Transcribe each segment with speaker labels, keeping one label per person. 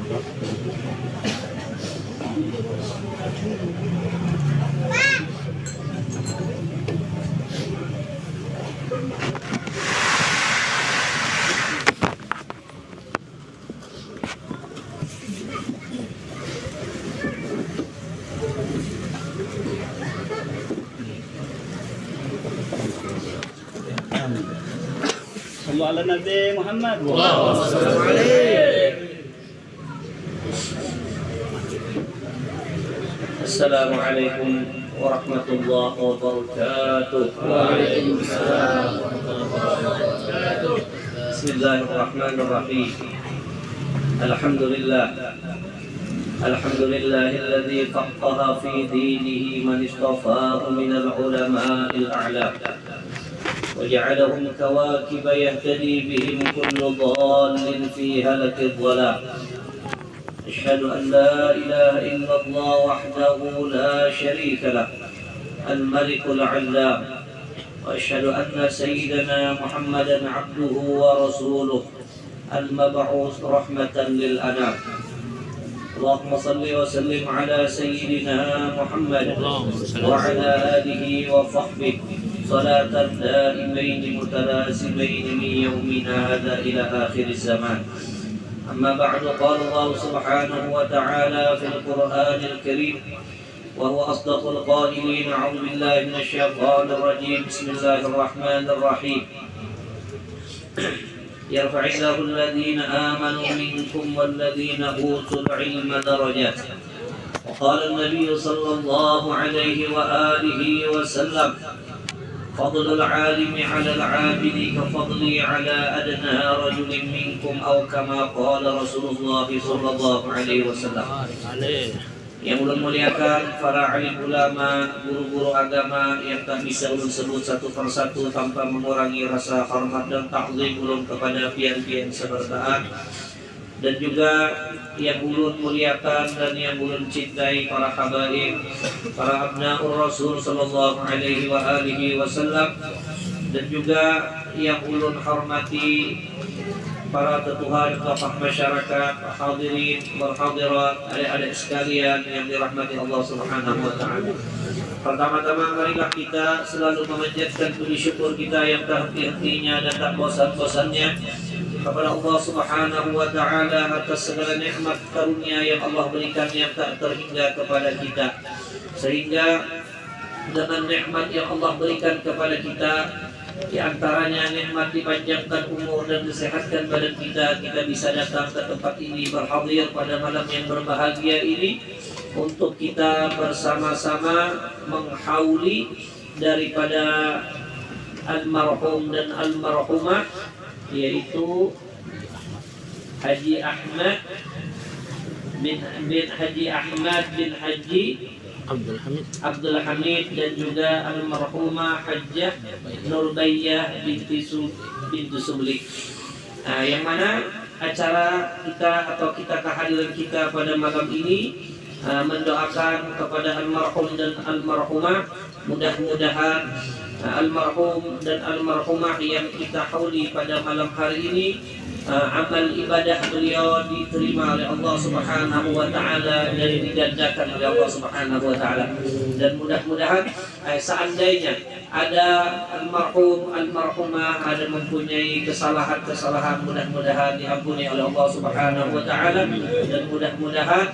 Speaker 1: Sallu ala Nabi Muhammad.
Speaker 2: Assalamualaikum warahmatullahi wabarakatuh. Waalaikumsalam warahmatullahi wabarakatuh. Bismillahirrahmanirrahim. Alhamdulillah. Alhamdulillahilladzi faqqaha fi dinihi man istafahu minal ulama'il a'lam. وجعلهم كواكب يهتدي بهم كل ضال في هلك الضلال. أشهد أن لا إله إلا الله وحده لا شريك له الملك العلام. وأشهد أن سيدنا محمدا عبده ورسوله المبعوث رحمة للأنام. اللهم صل وسلم على سيدنا محمد وعلى آله وصحبه صلاة دائمين متلازمين من يومنا هذا إلى آخر الزمان. أما بعد، قال الله سبحانه وتعالى في القرآن الكريم وهو أصدق القائلين: أعوذ بالله من الشيطان الرجيم، بسم الله الرحمن الرحيم. يرفع الله الذين آمنوا منكم والذين أوتوا العلم درجات. وقال النبي صلى الله عليه وآله وسلم: فضل العالم على العابد كفضلي على أدنى رجل منكم، أو كما قال رسول الله صلى الله عليه وسلم. Yang ulun muliakan para alim ulama, guru-guru agama yang tak bisa ulun sebut satu persatu tanpa mengurangi rasa hormat dan takzim ulun kepada pian-pian sebertaan, dan juga yang ulun muliakan dan yang ulun cintai para habaib, para abnaur Rasul sallallahu alaihi wa alihi wasallam, dan juga yang ulun hormati para tetuhan, tokoh masyarakat, hadirin, hadirat, adik-adik sekalian yang dirahmati Allah Subhanahu wa taala. Pertama-tama marilah kita selalu memanjatkan puji syukur kita yang tak henti-hentinya dan tak bosan-bosannya kepada Allah Subhanahu wa taala atas segala nikmat karunia yang Allah berikan yang tak terhingga kepada kita. Sehingga dengan nikmat yang Allah berikan kepada kita, di antaranya nikmat dipanjangkan umur dan disehatkan badan kita, kita bisa datang ke tempat ini berhadir pada malam yang berbahagia ini untuk kita bersama-sama menghauli daripada almarhum dan almarhumah, yaitu Haji Ahmad bin Haji Abdul Hamid dan juga almarhumah Hajjah Nurbaiyah binti Sublik. Yang mana acara kita atau kita kehadiran kita pada malam ini mendoakan kepada almarhum dan almarhumah, mudah-mudahan almarhum dan almarhumah yang kita hauli pada malam hari ini, amal ibadah beliau diterima oleh Allah Subhanahu wa taala dan digandakan oleh Allah Subhanahu wa taala. Dan mudah-mudahan seandainya ada almarhum almarhumah ada mempunyai kesalahan-kesalahan, mudah-mudahan diampuni oleh Allah Subhanahu wa taala, dan mudah-mudahan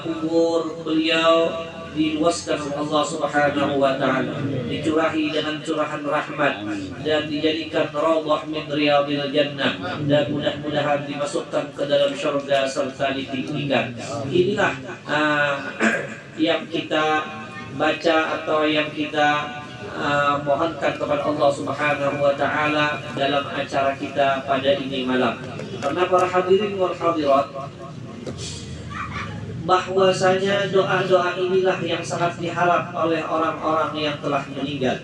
Speaker 2: kubur beliau diluaskan oleh Allah Subhanahu wa taala, dicurahi dengan curahan rahmat dan dijadikan raudhah min riyadil jannah, dan mudah-mudahan dimasukkan ke dalam syurga serta ditinggikan. Inilah yang kita baca atau yang kita mohonkan kepada Allah Subhanahu wa taala dalam acara kita pada ini malam. Karena para hadirin wal hadirat, bahwasanya doa-doa inilah yang sangat diharap oleh orang-orang yang telah meninggal,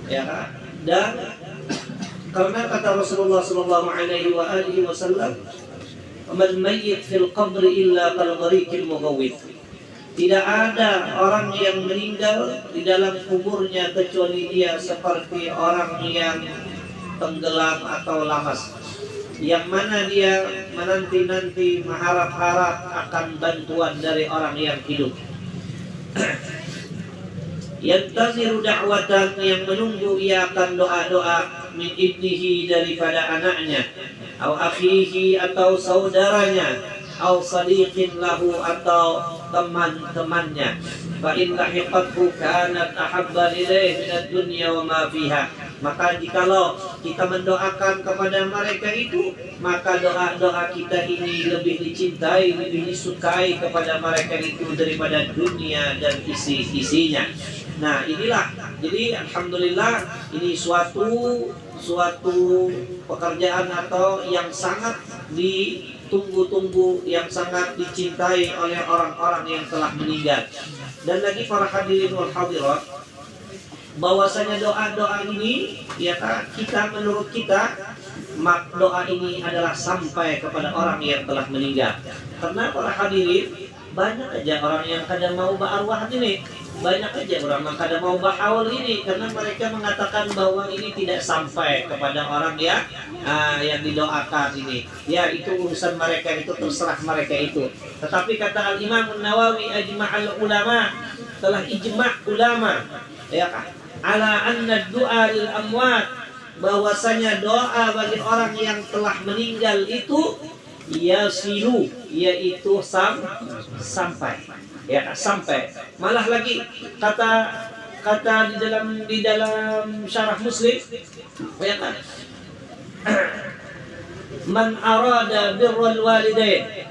Speaker 2: ya kan? Dan karena kata Rasulullah sallallahu alaihi wasallam, "Man mayyit fil qabri illa kal ghariqil mughawwid." Tidak ada orang yang meninggal di dalam kuburnya kecuali dia seperti orang yang tenggelam atau lamas. yang mana dia menanti-nanti mengharap-harap akan bantuan dari orang yang hidup. Yantaziru da'watan, yang menunggu ia akan doa-doa min ibnihi, daripada anaknya, atau akhihi, atau saudaranya, atau sadiqin lahu, atau teman-temannya. Fa in lahiqathu kanat ahabba ilaihi minad dunya wa ma fiha. Maka jikalau kita mendoakan kepada mereka itu, maka doa-doa kita ini lebih dicintai, lebih disukai kepada mereka itu daripada dunia dan isi-isinya. Nah inilah, jadi alhamdulillah ini suatu pekerjaan atau yang sangat ditunggu-tunggu, yang sangat dicintai oleh orang-orang yang telah meninggal. Dan lagi para hadirin wal hadirat, bahwasanya doa-doa ini ya kita, menurut kita doa ini adalah sampai kepada orang yang telah meninggal. Karena para hadirin, banyak aja orang yang kadang mau berarwah ini, banyak aja orang yang kadang mau berhaul ini, karena mereka mengatakan bahwa ini tidak sampai kepada orang yang didoakan ini. Ya itu urusan mereka, itu terserah mereka itu. Tetapi kata Al-Imam Nawawi, ajma'al ulama, telah ijma' ulama ya ala anna du'a lil amwat, bahwasanya doa bagi orang yang telah meninggal itu yasilu, yaitu sampai ya, sampai. Malah lagi kata di dalam syarah Muslim ya kan, man arada birrul walidain,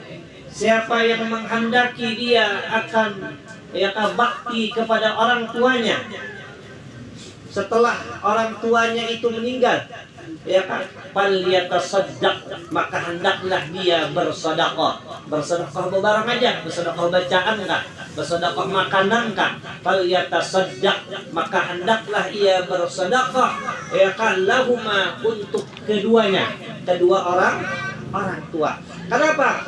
Speaker 2: siapa yang menghendaki dia akan ya bakti kepada orang tuanya setelah orang tuanya itu meninggal, ya kan, falyatasaddaq, maka hendaklah dia bersedekah. Bersedekah barang aja, bersedekah bacaan enggak, bersedekah makanan enggak, falyatasaddaq, maka hendaklah ia bersedekah, ya kan, lahuma, untuk keduanya, kedua orang tua. Kenapa?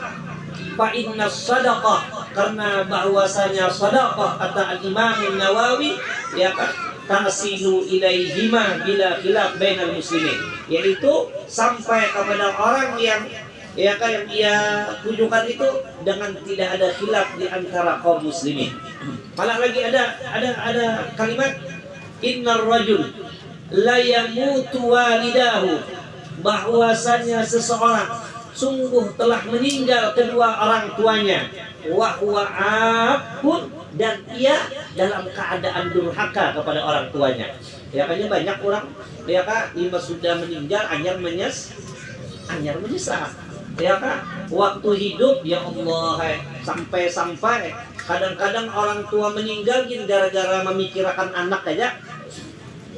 Speaker 2: Fa inna sadaqah, karena bahwasanya sedekah, kata Al-Imam Nawawi ya kan, tasilu ilaihima bila khilaf bainal muslimin, yaitu sampai kepada orang yang ya kan, yang ia tujukan itu dengan tidak ada khilaf di antara kaum muslimin. Malah lagi ada kalimat innar rajul la yamutu walidahu, bahwasanya seseorang sungguh telah meninggal kedua orang tuanya, wa huwa abun, dan ia dalam keadaan durhaka kepada orang tuanya. Ya kan, banyak orang ya kan, lima sudah meninggal anyar menyesal. Ya kan, waktu hidup ya Allah, sampai kadang-kadang orang tua meninggal gara-gara memikirkan anak aja.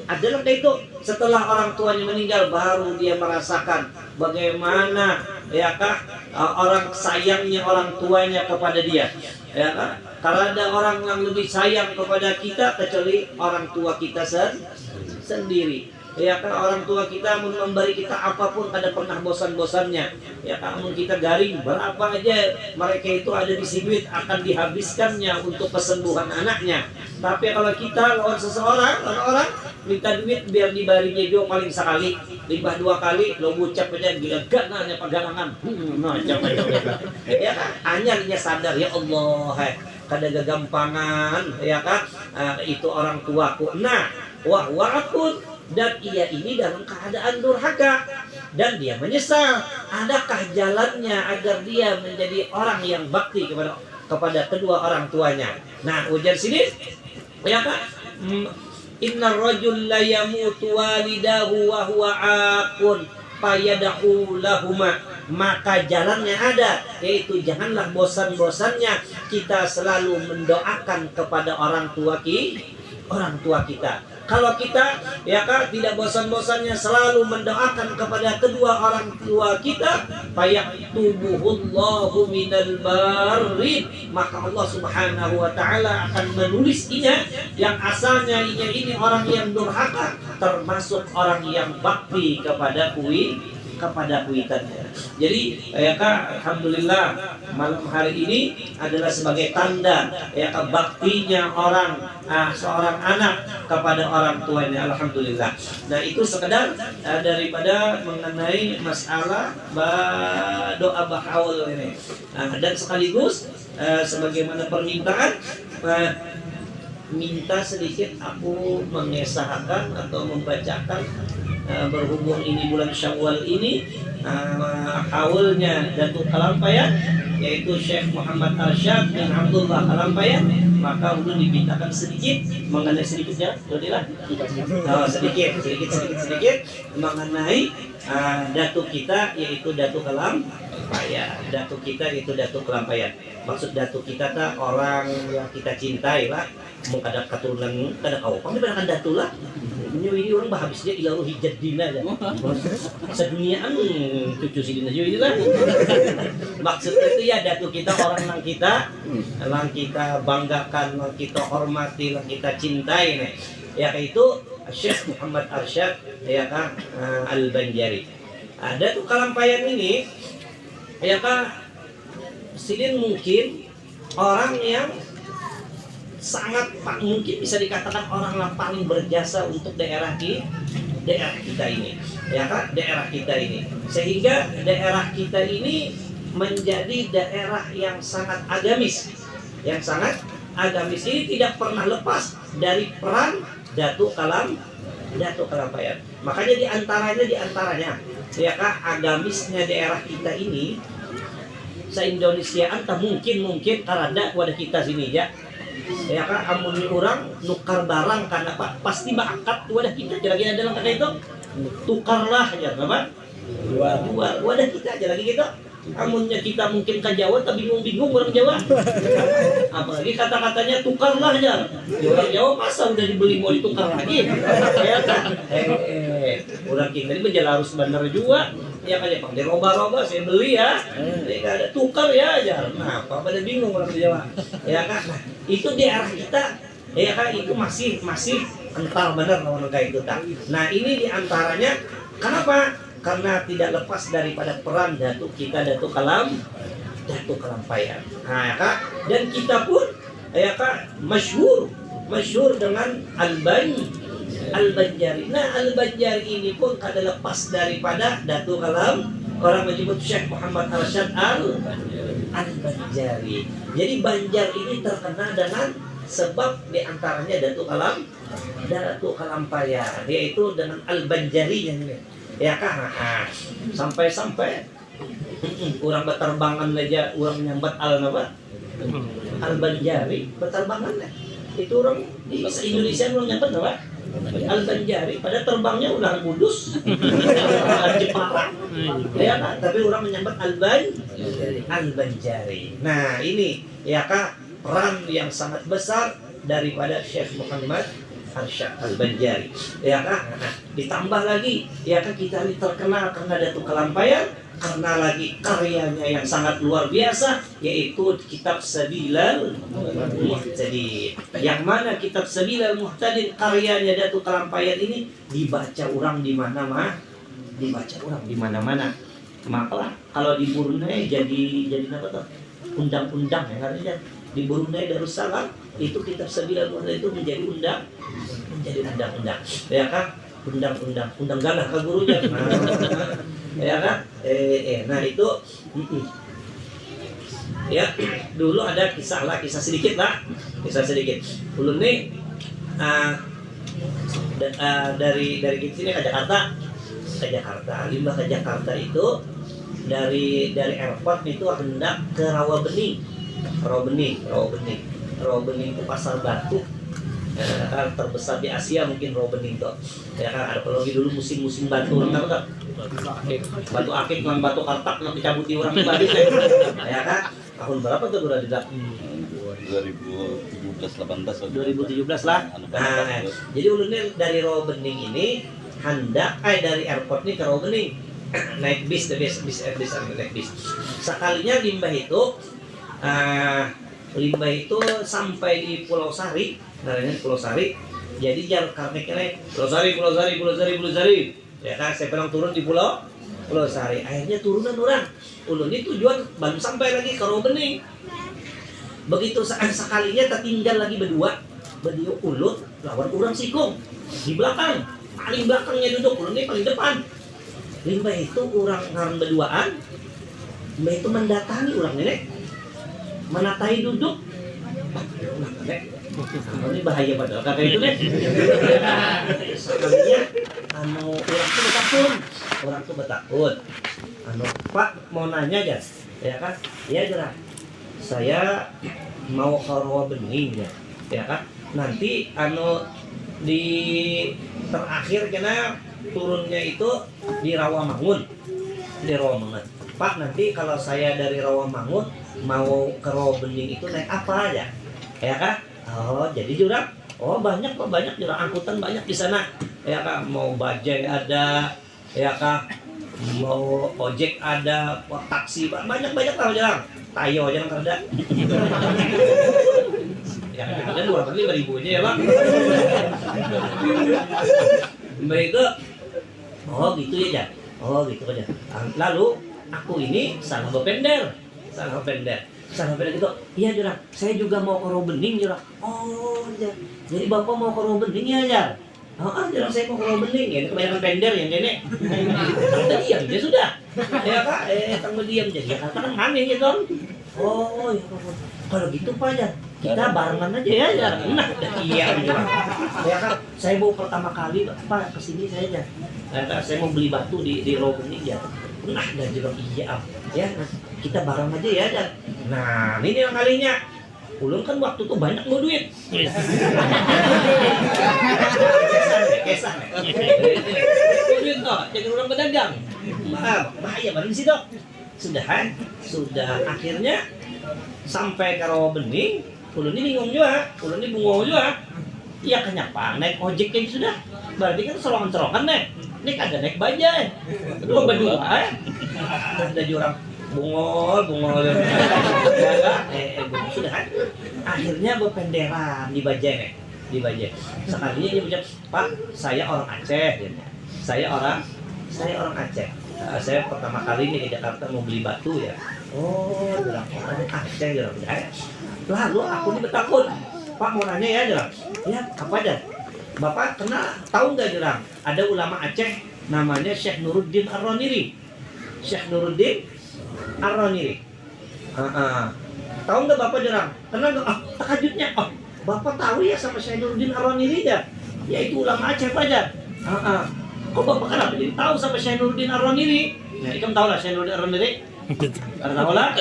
Speaker 2: Adalah itu, setelah orang tuanya meninggal baru dia merasakan bagaimana ya kan orang sayangnya orang tuanya kepada dia. Ya kan? Kalau ada orang yang lebih sayang kepada kita kecuali orang tua kita sendiri. Ya kan, orang tua kita memberi kita apapun ada pernah bosan-bosannya. Ya kan, kita garing berapa aja mereka itu ada di duit akan dihabiskannya untuk kesembuhan anaknya. Tapi kalau kita lawan seseorang, orang minta duit biar dibaringnya juga paling sekali, limbah 2 kali, lo ngucap aja gila gak nanya pegangan. Macam-macam ya kan, hanya sadar ya Allah, kada gagampangan ya kan, itu orang tuaku. Nah, wa'akun, dan ia ini dalam keadaan durhaka dan dia menyesal. Adakah jalannya agar dia menjadi orang yang bakti kepada kedua orang tuanya? Nah, ujar sini ya kan, innar rajul la yamutu walidahu wa huwa aqun fayadahu lahuma, maka jalannya ada, yaitu janganlah bosan-bosannya kita selalu mendoakan kepada orang tua kita. Kalau kita ya kan tidak bosan-bosannya selalu mendoakan kepada kedua orang tua kita, fayaktubuhullahu minal barin, maka Allah Subhanahu wa taala akan menulis inya yang asalnya inya ini orang yang durhaka termasuk orang yang bakti kepada kepada kuitannya. Jadi ya Kak, alhamdulillah malam hari ini adalah sebagai tanda ya Kak baktinya seorang anak kepada orang tuanya, alhamdulillah. Nah itu sekedar daripada mengenai masalah doa bahaul ini. Dan sekaligus sebagaimana permintaan, minta sedikit aku mengesahkan atau membacakan berhubung ini bulan Syawal ini haulnya Datuk Kalampayan, yaitu Syekh Muhammad Arsyad bin Abdullah Kalampayan, maka ulun dimintakan sedikit mengenai sedikitnya, sedikit mengenai datuk kita, yaitu Datuk Kalampayan. Datuk kita itu Datuk Kalampayan. Maksud datuk kita orang yang kita cintai lah. Mau kada keturunan kada kau pang dibanakan datu lah. Ini orang habis dia ilaruh hijat dina aja. Seduniaan cucu sidina juga lah. Maksudnya itu ya datu kita orang yang kita banggakan, yang kita hormati, yang kita cintai nih. Ya itu Syekh Muhammad Arsyad ya kan Al-Banjari. Ada tuh Kalampayan ini ya kan sidin mungkin orang yang sangat mungkin bisa dikatakan orang yang paling berjasa untuk daerah kita ini, ya kan, daerah kita ini, sehingga daerah kita ini menjadi daerah yang sangat agamis, ini tidak pernah lepas dari peran Datuk Kalampayan. Makanya di antaranya, ya kan, agamisnya daerah kita ini se-Indonesiaan tak mungkin karada wadah kita sini ya. Ya kan, amun orang nukar barang karena Pak pasti bakat wadah kita kira-kira dalam kata itu tukarlah ya apa? Jual wadah kita aja lagi kita. Amunnya kita mungkin ke Jawa tapi bingung orang Jawa. Apalagi kata-katanya tukarlah ya. Orang Jawa masa udah dibeli mau ditukar lagi. Ya kan? Orang kita ini menjadi harus benar juga. Ya kan ya, Pak, diroba-roba saya beli ya. Jadi ada tukar ya aja. Nah, apa pada bingung orang Jawa. Ya kan? Nah, itu daerah kita ya kan itu masih kental benar orang kayak itu tak. Nah, ini diantaranya kenapa? Karena tidak lepas daripada peran Datuk Kalampayan. Nah, ya kan? Dan kita pun ya kan masyhur dengan Al-Banjari. Nah, Al-Banjari ini pun kada lepas daripada Datuk orang menyebut Syekh Muhammad Arsyad Al-Banjari. Jadi Banjar ini terkenal dengan sebab diantaranya Datuk Kalampayan, yaitu dengan Al-Banjari ini. Ya kan? Sampai orang berterbangan aja, orang nyambat Al-Banjari berterbangan lah. Itu orang di Indonesia orang nyambat apa? Al-Banjari, pada terbangnya ular kudus, Jepara, ya kan? Tapi orang menyambat Al-Banjari. Nah ini ya kan peran yang sangat besar daripada Syekh Muhammad Arsyad Al-Banjari, ya kan? Nah, ditambah lagi ya kan kita ini terkenal karena Datuk Kalampayan, karena lagi karyanya yang sangat luar biasa, yaitu kitab Sabilal Muhtadin. Yang mana kitab Sabilal Muhtadin karyanya Datuk Kalampayan ini dibaca orang di mana-mana. Maka kalau di Brunei jadi apa tuh? Undang-undang ya artinya. Di Brunei Darussalam itu kitab Sabilal Muhtadin itu menjadi undang-undang. Ya kan? Undang galah ke gurunya. Ya kan? Nah itu ya dulu ada kisah sedikit. Dulu nih dari sini ke Jakarta, limbah ke Jakarta itu dari airport itu hendak ke Rawabening itu pasar batu terbesar di Asia mungkin Rawabening tuh. Ya kan, ada apalagi dulu musim batu orang tahu tak? Batu akik dengan batu kartak yang dicabuti orang di Bali. Ya kan? Tahun berapa tuh udah di 2017 lah. Nah, jadi ulunnya dari Rawabening ini hendak dari airport nih ke Rawabening naik bis. Sekalinya limbah itu sampai di Pulau Sari, jadi jalan karena Pulau Sari. Ya kan, saya pernah turun di Pulau Ulo sehari akhirnya turunan orang. Ulun ini tujuan baru sampai lagi ke Robening. Begitu sekalinya tertinggal lagi berdua. Beliau ulut lawan orang sikung di belakang. Paling belakangnya duduk, ulun ini paling depan. Limbah itu orang berduaan. Limbah itu mendatangi orang nenek. Menatai duduk. Nah, nenek. Ini bahaya padahal kakak itu nih. Sekalinya orang tuh betakun. Pak mau nanya ya, ya kan? Iya jelas. Saya mau ke Rawabening ya kan? Nanti di terakhir kena turunnya itu di Rawamangun. Pak nanti kalau saya dari Rawamangun mau ke Rawabening itu naik apa aja? Ya kan? Oh, jadi jurang. Oh, banyak jurang angkutan banyak di sana. Ya kan, mau bajai ada, ya kan, mau ojek ada, mau taksi banyak tahu jurang. Tayo aja kan ada. Ya kan, dua kali 5.000 aja ya, Bang. Begitu. Oh, gitu ya, Jan. Oh, gitu aja. Lalu aku ini salah bepender. Sampai gitu, iya jurang, saya juga mau ke Robening jurang. Oh, jadi bapak mau ke Robening ya jar? Oh, jurang saya mau ke Robening ya, kebanyakan pender yang nenek. Tangga diam dia sudah, ya kak, tangga diam jadi katakan aneh ya dong. Oh, ya kalau gitu pak jar, kita barengan aja ya jar. Nah, iya jurang. Ya kak, saya mau pertama kali pak kesini saya jar. Saya mau beli batu di Robening ya. Nah, dan juga iya ya, kita bareng aja ya dan nah ini yang kalinya ulun kan waktu tuh banyak mau duit kesan duit toh jadi orang pedagang bahaya banget sih dok sudah akhirnya sampai ke Rawabening ulun ini bingung juga iya kenyapa naik ojek kayak sudah berarti kan serongan nih ini kagak naik bajai lu berdua ada jurang bungol ya kan sudah kan akhirnya berpenderan di bajai sekalinya dia ucap pak saya orang Aceh saya orang Aceh saya pertama kali ini ke Jakarta mau beli batu ya oh jurang orang Aceh jurang lalu aku ini bertakun pak mau nanya ya jurang ya apa aja bapak tahu nggak jurang ada ulama Aceh namanya Syekh Nuruddin Ar-Roniri. Tahu nggak bapak jurang? Kenal nggak? Takajudnya. Bapak tahu ya sama Syekh Nuruddin Ar-Roniri ya? Ya itu ulama Aceh aja. Kok bapak kenapa jadi tahu sama Syekh Nuruddin Ar-Roniri? Nah, kamu tahu lah Syekh Nuruddin Ar-Roniri? Ada tahu lah?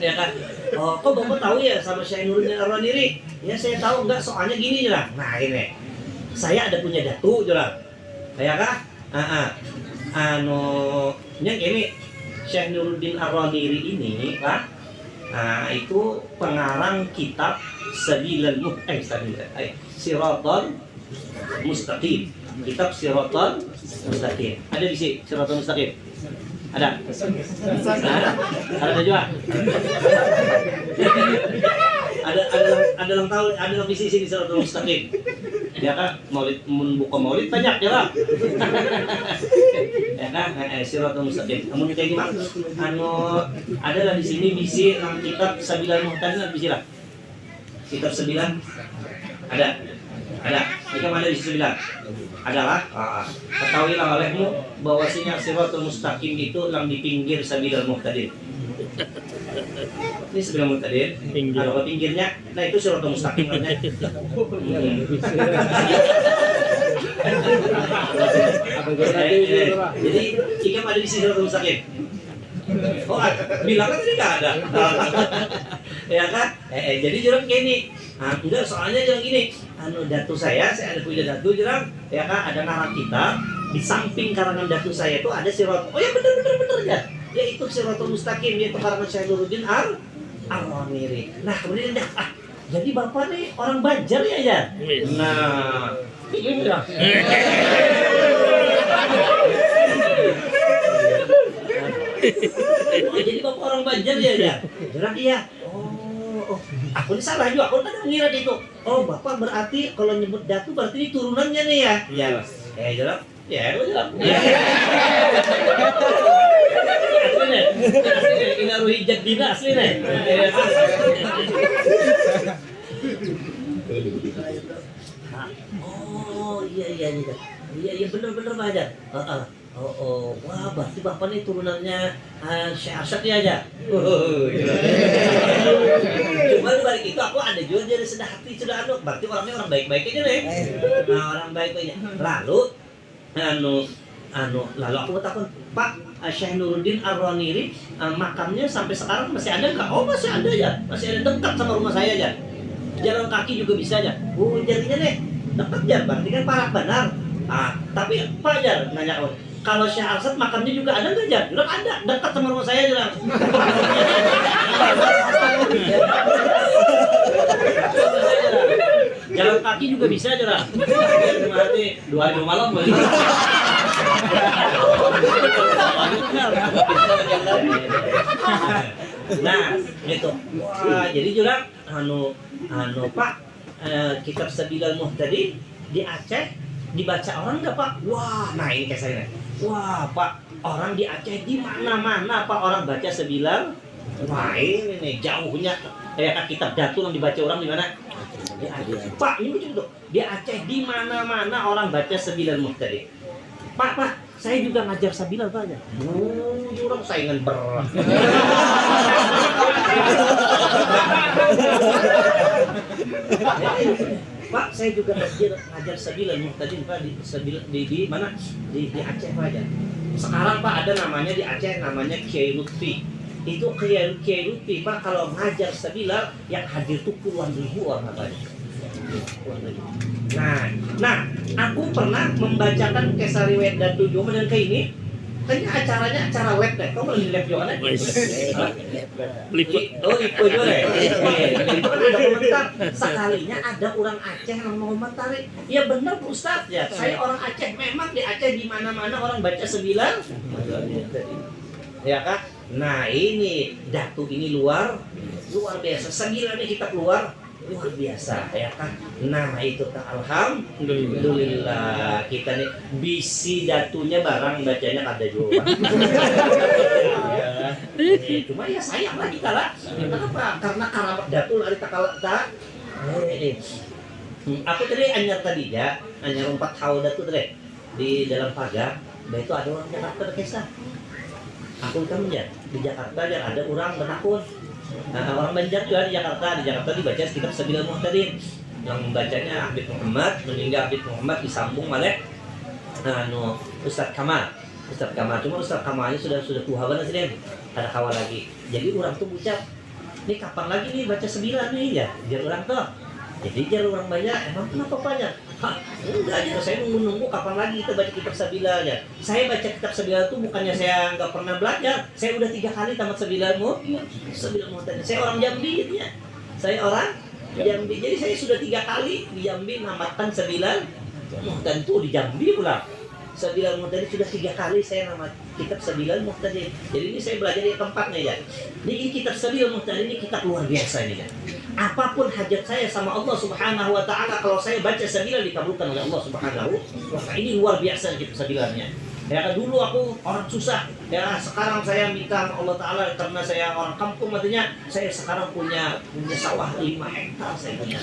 Speaker 2: Ya kan? Oh, kok bapak tahu ya sama Syekh Nuruddin Ar-Roniri? Ya saya tahu nggak soalnya gini jurang. Nah ini. Saya ada punya datu jurang. Ya kah? Yang ini Syekh Nuruddin Ar-Roniri ini Pak itu pengarang kitab Siratal Mustaqim. Kitab Siratal Mustaqim. Ada di sini Siratal Mustaqim. Ada juga. ada yang tahu ada yang visi sini Siratal Mustaqim. Ya kan buka maulid banyak ya lah. Ya kan Siratal Mustaqim. Kamu kayak gimana? Ada lah di sini visi dalam kitab Sabilal Muhtadin visi lah. Kitab 9 ada. Jika ada di 9 adalah ketahuilah olehmu bahwasanya Siratal Mustaqim itu yang di pinggir Sabilal Muhtadin. Ini Sabilal Muhtadin. Kalau ke pinggirnya, nah itu Siratal Mustaqim namanya. Jadi jika ada di Siratal Mustaqim. Oh, bilang kan tadi nggak ada. Ya kan? Jadi jurang kayak ini. Enggak, soalnya jurang gini. Datu saya ada punya datu jurang. Ya kan? Ada ngarang kitab. Di samping karangan datu saya itu ada Siratal. Oh ya bener ya. Ya itu Siratal Mustaqim yaitu karangan Syekh Nuruddin Ar-Roniri. Nah kemudian jadi bapak nih orang Banjar ya? Nah, ini ya. Jadi bapak orang Banjar ya? Jurang iya. Oh, aku ini salah juga. Aku kan mengira itu. Oh, bapak berarti kalau nyebut datu berarti ini turunannya nih ya? Iya, Mas. Jurang. Ya, betul. Asli nih. Ini ruhijat dina asli nih. Oh iya benar Pak Hajar. Wah berarti bapak ini turunannya Syekh Arsyad ya aja. Cuma dibalik itu aku ada juga dari sedah hati sudah berarti orangnya orang baik-baik aja nih. Nah orang baik-baiknya. Lalu lalu aku bertakun, Pak Syekh Nuruddin Ar-Raniri makamnya sampai sekarang masih ada nggak? Oh masih ada ya, masih ada dekat sama rumah saya aja. Jalan kaki juga bisa aja. Oh jadinya nih dekat ya, berarti kan parah benar. Tapi Pak Jar nanya kalau Syekh Arsyad makamnya juga ada nggak Jar? Bilang ada, dekat sama rumah saya bilang. Jalan kaki juga bisa Jar. Berarti 2 jam malam boleh. Nah, gitu. Wah, jadi juga Pak, kitab Sabilal Muhtadin di Aceh dibaca orang nggak Pak? Wah, nah ini kayak saya. Wah Pak, orang di Aceh di mana-mana Pak orang baca Sabilal. Wah ini nih jauhnya kayak kitab Datul yang dibaca orang di mana? Di Aceh. Pak, ini betul tuh. Di Aceh di mana-mana orang baca Sabilal Muhtadin. Pak, saya juga ngajar Sabilal Pak ya. Orang saingan berat. Pak, saya juga ngajar Sabilal Muhtadin Pak di mana? Di Aceh Pak ya. Sekarang Pak ada namanya di Aceh namanya Kiai Lutfi. Itu Kiai Lutfi Pak kalau ngajar Sabilal yang hadir tuh puluhan ribu orang Pak. Nah, aku pernah membacakan kisah riwayat dan tujuan dan kayak ini. Kayaknya acaranya acara web deh. Kamu lagi live juga kan? Oh, itu juga deh. Itu kan ada komentar. Sekalinya ada orang Aceh yang mau komentari. Ya benar Pak Ustadz ya. Saya orang Aceh. Memang di Aceh di mana-mana orang baca Sabilal. Ya kan? Nah ini Datu ini luar biasa. Sabilal ini kita keluar luar biasa ya kan. Nah itu kan alhamdulillah kita nih bisi Datunya barang bacanya ada juga. Cuma ya sayang lah kita lah. Kenapa? Karena karamat Datul hari tak. Aku tadi anyar tadi ya, anyar 4 tahun Datul tadi di dalam pagar. Nah itu ada orang Jakarta berkisah. Aku kan di Jakarta ya ada orang bertakun. Nah, orang Banjar juga di Jakarta dibaca kitab Sabilal Muhtadin yang membacanya Habib Muhammad, meninggal Habib Muhammad disambung oleh Ustadz Kamal. Cuma Ustadz Kamalnya sudah tua banget sih, ada kawal lagi. Jadi orang tuh ucap, nih kapan lagi nih baca Sabilal nih ya? Biar orang tuh. Jadi jar orang banyak, emang kenapa banyak? Enggak gitu, saya menunggu kapan lagi kita baca kitab Sabilal ya. Saya baca kitab Sabilal itu bukannya saya nggak pernah belajar, saya udah 3 kali tamat Sabilal Muhtadin. Saya orang Jambi gitu ya. Saya orang Jambi, jadi saya sudah 3 kali di Jambi namatkan Sabilal Muhtadin itu di Jambi pula. Sabilal Muhtadin sudah 3 kali saya namat kitab Sabilal Muhtadin. Jadi ini saya belajar di tempatnya ya. Ini kitab Sabilal Muhtadin ini kitab luar biasa ini ya. Apapun hajat saya sama Allah Subhanahu wa taala kalau saya baca Sabilal dikabulkan oleh Allah Subhanahu. Wah, ini luar biasa kitab Sabilalnya. Ya kan dulu aku orang susah. Ya sekarang saya minta Allah taala karena saya orang kampung artinya saya sekarang punya sawah 5 hektar saya punya.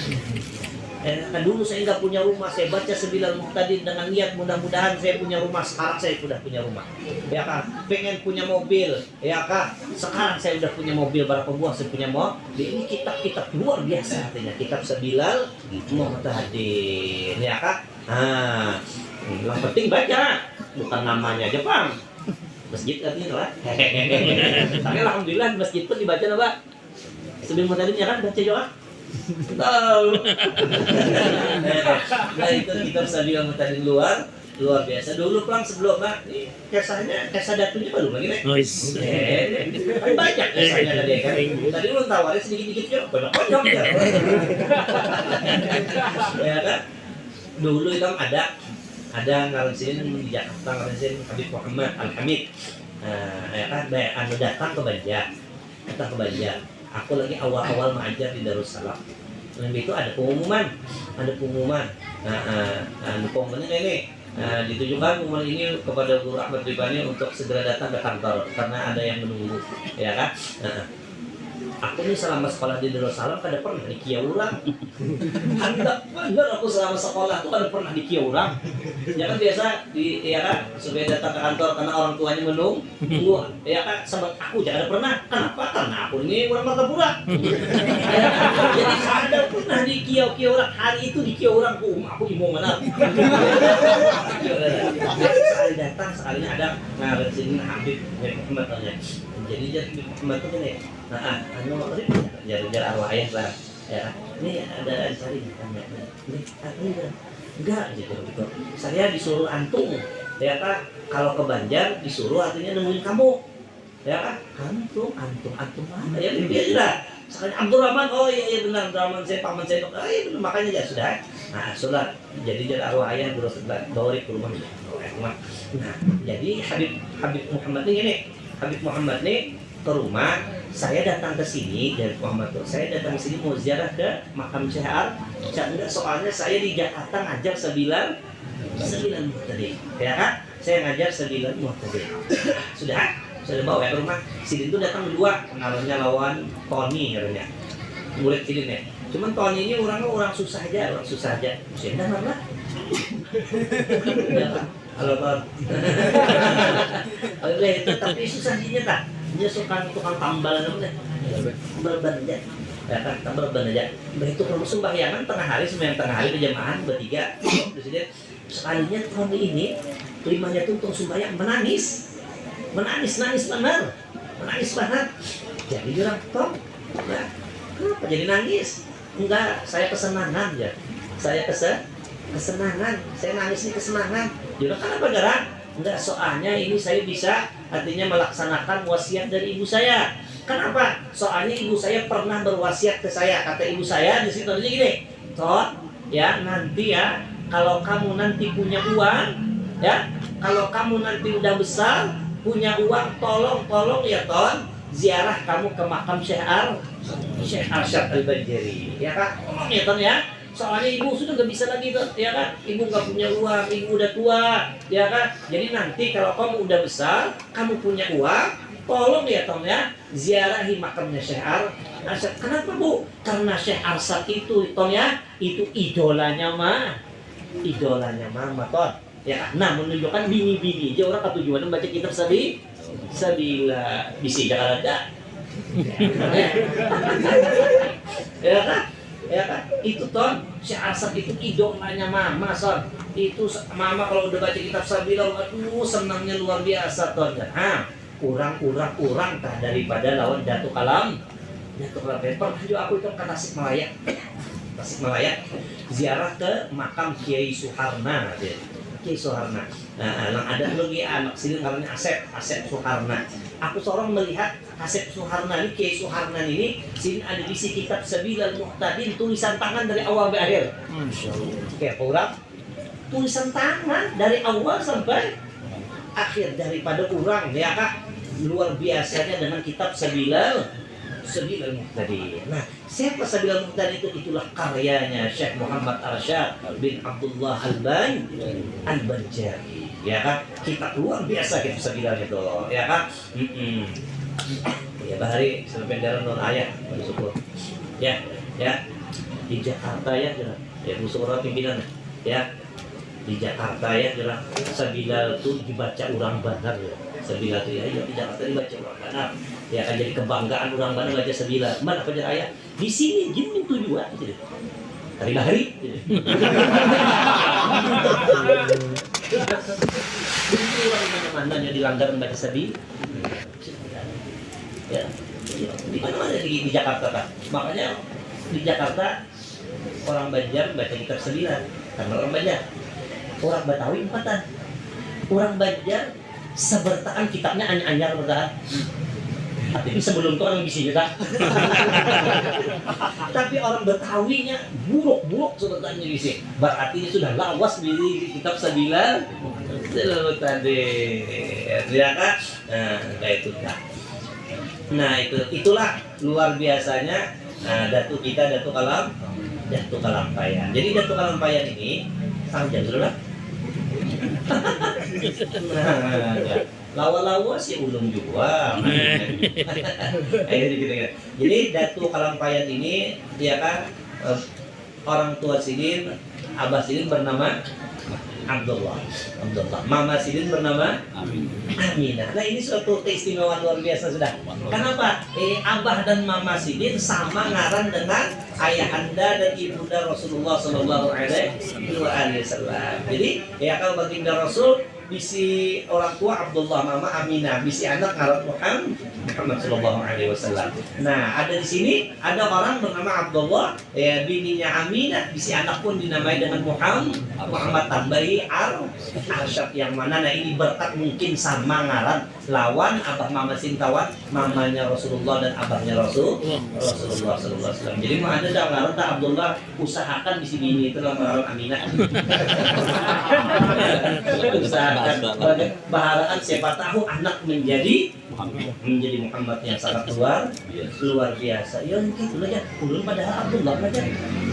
Speaker 2: Kan dulu saya nggak punya rumah, saya baca Sabilal Muhtadin dengan niat mudah-mudahan saya punya rumah. Sekarang saya sudah punya rumah, ya kan? Pengen punya mobil, ya kan? Sekarang saya sudah punya mobil, berapa buah saya punya mobil. Ini kitab-kitab luar biasa artinya, kitab Sabilal Muhtadin, ya kan? Yang penting baca, bukan namanya aja Bang. Masjid artinya lah. Tapi alhamdulillah masjid pun dibaca lah Pak. Sabilal Muhtadin ya kan baca juga. Tahu. Nah itu kitab Sabilal Muhtadin luar biasa. Dulu Plang sebelum Pak, ini kisah Datunya baru lagi nih. Kan banyak kisahnya tadi kan. Tadi lu tawarin sedikit-sedikit ya, banyak ya. Ya kan? Dulu itu ada ngalisin di Jakarta ngalisin Habib Muhammad Al-Hamid. Ya kan, datang ke Banjar. Aku lagi awal-awal mengajar di Darussalam. Lalu itu ada pengumuman. Pengumumannya ini Nah, ditujukan momen ini kepada Guru Ahmad Ribani untuk segera datang ke kantor karena ada yang menunggu, ya kan? Nah, aku nih selama sekolah di Darussalam kada pernah dikia urang. Anda bener aku selama sekolah tuh kada pernah dikia urang. Ya kan biasa ya kan supaya datang ke kantor karena orang tuanya menunggu. Ya kan sama aku jangan pernah. Kenapa? Karena aku ini orang Martapura. Jadi kada pernah dikia orang. Hari itu dikia orang aku mau mana. Sekali datang sekalinya ada ngaret sini Habib Muhammad tanya. Jadi Muhammad tuh gini. Nah, jar arwah ayah lah. Ya, ini ada cari tanya. Ini enggak gitu. Saya disuruh antum. Ya kan, kalau ke Banjar disuruh artinya nemuin kamu. Ya kan, antum mana? Ya dia lah. Sekali Abdurrahman, oh iya benar Abdurrahman saya paman saya. Oh iya benar makanya ya sudah. Nah, sudah. Jadi jar arwah ayah terus dori ke rumah. Nah, jadi Habib Muhammad ini gini. Habib Muhammad nih ke rumah, saya datang ke sini dari Muhammad tuh. Saya datang ke sini mau ziarah ke makam Syekh Ar. Enggak, soalnya saya di Jakarta ngajar 9 muhtadi. Ya kan? Saya ngajar 9 muhtadi. Sudah bawa ke rumah. Sidin tuh datang berdua, namanya lawan Tony katanya. Murid Sidin ya. Cuman Tony ini orang susah aja. Sidin mana? Ya kan? Halo Ton. Oke, tapi susah sih tak. Dia suka tukang tambal namanya. Berban aja. Ya kan, berban aja. Begitu kalau sembahyangan tengah hari berjamaah bertiga. Terus dia sekalinya tahun ini limanya tuh untuk sembahyang menangis benar. Menangis banget. Jadi bilang, "Tom, ya, kenapa jadi nangis?" Enggak, saya kesenangan ya. Kesenangan, saya nangis ini kesenangan. Jadi kenapa gerak? Enggak, soalnya ini saya bisa artinya melaksanakan wasiat dari ibu saya. Kenapa? Soalnya ibu saya pernah berwasiat ke saya. Kata ibu saya di situ aja gini, Ton, ya nanti ya kalau kamu nanti punya uang, ya kalau kamu nanti udah besar punya uang, tolong ya Ton, ziarah kamu ke makam Syekh Arsyad Al-Banjari. Ya kan? Tolong ya Ton ya. Soalnya ibu sudah gak bisa lagi tuh, ya kan? Ibu gak punya uang, ibu udah tua, ya kan? Jadi nanti kalau kamu udah besar, kamu punya uang, tolong ya Tom ya, ziarahi makamnya Syekh Arsyad. Kenapa Bu? Karena Syekh Arsyad itu Tom ya, itu idolanya Mama Tom. Ya, nah menunjukkan bini-bini aja orang ketujuan baca kitab sabila bisi jangan ada. Ya kan? Ya kan? Itu Ton, Syekh Arsyad itu idolanya Mama Son. Itu Mama kalau udah baca kitab sabila, aduh senangnya luar biasa Ton. Nah, kurang tah daripada lawan Datuk Kalam. Pernah juga aku itu ke Tasikmalaya. Ziarah ke makam Kiai Suharna dia. Kiai Suharna. Nah, ada lagi anak sini namanya Asep Suharna. Aku seorang melihat Asep Suharna ini, Kiai Suharna ini, sini ada isi kitab Sabilal Muhtadin, tulisan tangan dari awal sampai akhir. Kayak orang tulisan tangan dari awal sampai akhir daripada orang, ya Kak. Luar biasanya dengan kitab Sabilal Muhtadin. Nah, siapa Sabilal Muhtadin itu? Itulah karyanya Syekh Muhammad Arsyad bin Abdullah Al-Banjari. Ya kan? Kitab luar biasa kitab Sabilal itu, ya kan? Ya bahari sampai dalam non ayat bersyukur. Ya. Di Jakarta ya jelas. Ya bersyukur pimpinan ya. Di Jakarta ya jelas. Sabilal itu dibaca orang Bandar ya. Sabilal itu ya di Jakarta dibaca orang Bandar. Ya kan jadi kebanggaan orang Bandar baca Sabilal. Mana pelajar ayat? Di sini gini tujuan gitu. Hari bahari. Itu orang mana-mana yang dilanggar baca Sabilal. Ya, di mana-mana di Jakarta Pak. Makanya di Jakarta orang Banjar baca kitab Sabilal. Karena orang Banjar. Orang Betawi empatan. Orang Banjar sebertaan kitabnya anyar bertahan. Tapi sebelum itu orang bisa juga. Tapi orang Betawinya buruk sebertaannya bisa. Berarti dia sudah lawas di kitab Sabilal. Selalu tadi, ya kan? Nah, kayak itu kan. Nah itulah luar biasanya Datuk Kalampayan. Jadi Datuk Kalampayan ini sang jam sudah Nah, ya. Lawa-lawa sih ulung juga. Jadi Datu Kalampayan ini dia kan orang tua Sidin, Abah Sidin bernama Abdullah. Mama Sidin bernama Aminah. Nah ini suatu keistimewaan luar biasa sudah. Kenapa? Abah dan Mama Sidin sama ngaran dengan ayahanda dan ibunda Rasulullah Shallallahu Alaihi Wasallam. Jadi ya kalau baginda Rasul bisi orang tua Abdullah, Mama Aminah, bisi anak ngaran Muhammad Shallallahu Alaihi Wasallam. Nah ada di sini ada orang bernama Abdullah, bininya Aminah, bisi anak pun dinamai dengan Muhammad tambahi Arsyad yang mana. Nah ini berkat mungkin sama ngaran lawan abah mama sintawan mamanya Rasulullah dan abahnya Rasulullah Sallallahu Alaihi Wasallam. Jadi mau ada dah ngaran tak Abdullah usahakan bisi bini itu lah ngaran Aminah. Usahakan baharaan siapa tahu anak menjadi Muhammad yang sangat luar biasa. Ya gitu lah ya. Ulun padahal Abdullah aja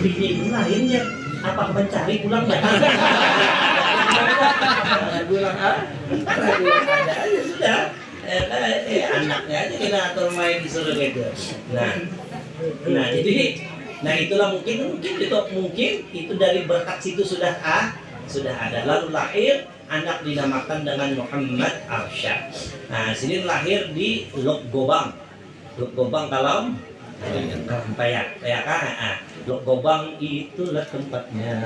Speaker 2: bini lainnya apa mencari pulang ya. Pulang ada aja sudah. Anaknya aja kita atur main di surga gitu. Nah jadi itulah mungkin itu dari berkat situ sudah ada. Lalu lahir anak dinamakan dengan Muhammad Arsyad. Nah, sini lahir di Lok Gobang Kalampayan, ya kan? Lok Gobang itulah tempatnya.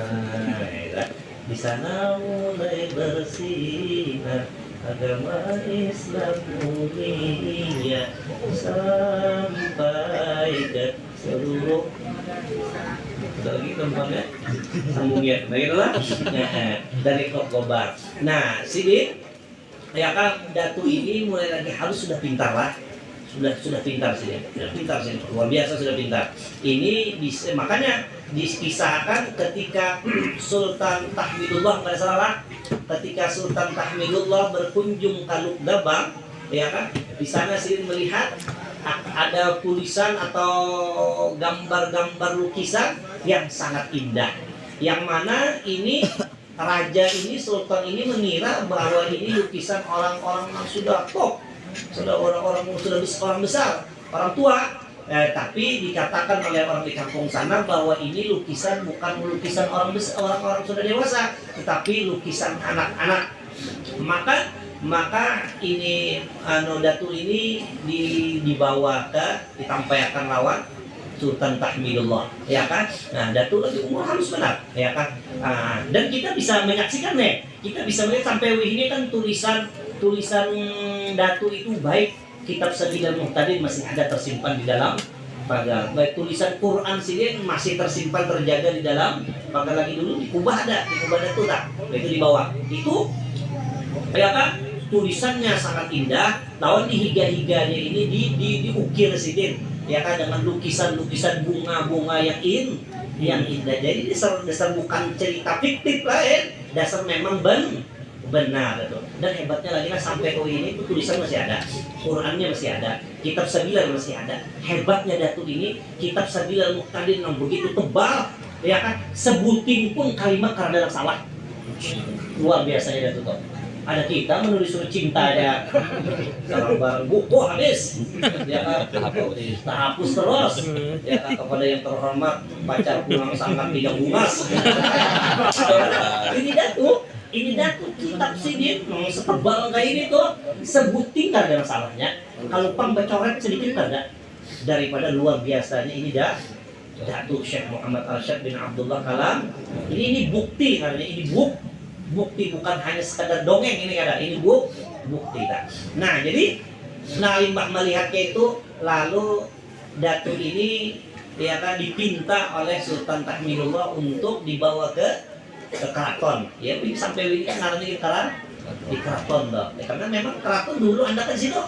Speaker 2: Di sana mulai bersinar agama Islam mulia sampai ke seluruh lagi tempatnya sambung ya, begitulah dari Lok Gobang. Nah, Sidin ya kan Datu ini mulai lagi harus sudah pintar lah. Sudah pintar sih, luar biasa sudah pintar. Ini makanya dipisahkan ketika Sultan Tahmidullah pada salah, ketika Sultan Tahmidullah berkunjung ke Lok Gobang, ya kan, di sana sih melihat ada tulisan atau gambar-gambar lukisan yang sangat indah, yang mana ini raja ini, sultan ini mengira bahwa ini lukisan orang-orang yang sudah top, orang besar, orang tua. Tapi dikatakan oleh orang di kampung sana bahwa ini lukisan bukan lukisan orang sudah dewasa, tetapi lukisan anak-anak. Maka ini Datu ini dibawa ditampaikan lawan Sultan Tahmidullah, ya kan? Nah, Datu lagi umur harus benar, ya kan? Dan kita bisa menyaksikan kita bisa melihat sampai ini kan tulisan Datu itu baik kitab Sabilul Muhtadin masih ada tersimpan di dalam pagar, baik tulisan Quran sini masih tersimpan terjaga di dalam pagar. Lagi dulu dikubah Datu tak? Itu di bawah itu, ya kan? Tulisannya sangat indah, lawan di higa-higanya ini diukir Sidin, ya kan, dengan lukisan-lukisan bunga-bunga yang indah. Jadi dasar bukan cerita fiktif lain, dasar memang benar itu. Dan hebatnya lagi kan sampai ini tulisan masih ada, Qurannya masih ada, kitab Sabilul masih ada. Hebatnya Datu ini kitab Sabilul Muhtadin yang begitu tebal, ya kan, sebutin pun kalimat karena dalam salah. Luar biasanya Datu tuh. Ada kita menulis surat cinta ya, barang buku habis, ya kan, hapus terus, ya kan, kepada yang terhormat pacar pulang sangat tidak bungas. Ini Datu kitab Sidin setebal kayak ini tuh, sebutin kan ada salahnya. Kalau pang bacoret sedikit ada, daripada luar biasanya ini Datu Syekh Muhammad Arsyad bin Abdullah Kalam. Ini bukti karena ini bukti bukan hanya sekadar dongeng ini ada, ini bukti tak. Nah jadi limbah melihatnya itu, lalu Datu ini ya kan dipinta oleh Sultan Tahmidullah untuk dibawa ke keraton. Ya sampai ini kan namanya di keraton dong. Ya, karena memang keraton dulu Anda kan situ.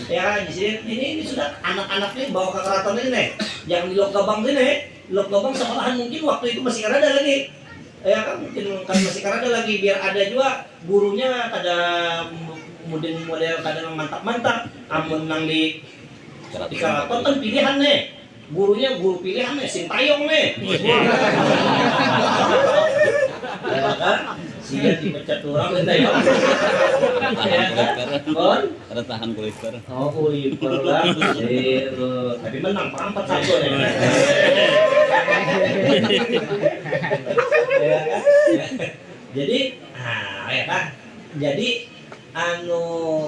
Speaker 2: Ya di sini ini sudah anak-anaknya bawa ke keraton ini yang di Lok Gobang ini. Lok Gobang sekolahan mungkin waktu itu masih ada lagi. Ya kan mungkin kan masih ada lagi, biar ada juga gurunya ada model kadang mantap-mantap. Amun nang di keraton kan pilihan gurunya guru pilihan Sintayong ya kan? Sia dipecat orang kita ya. Kon?
Speaker 1: Ada tahan kuliper.
Speaker 2: Oh, kuliper lah. Tapi menang Pak 4-1 ya. Jadi, ya kan. Jadi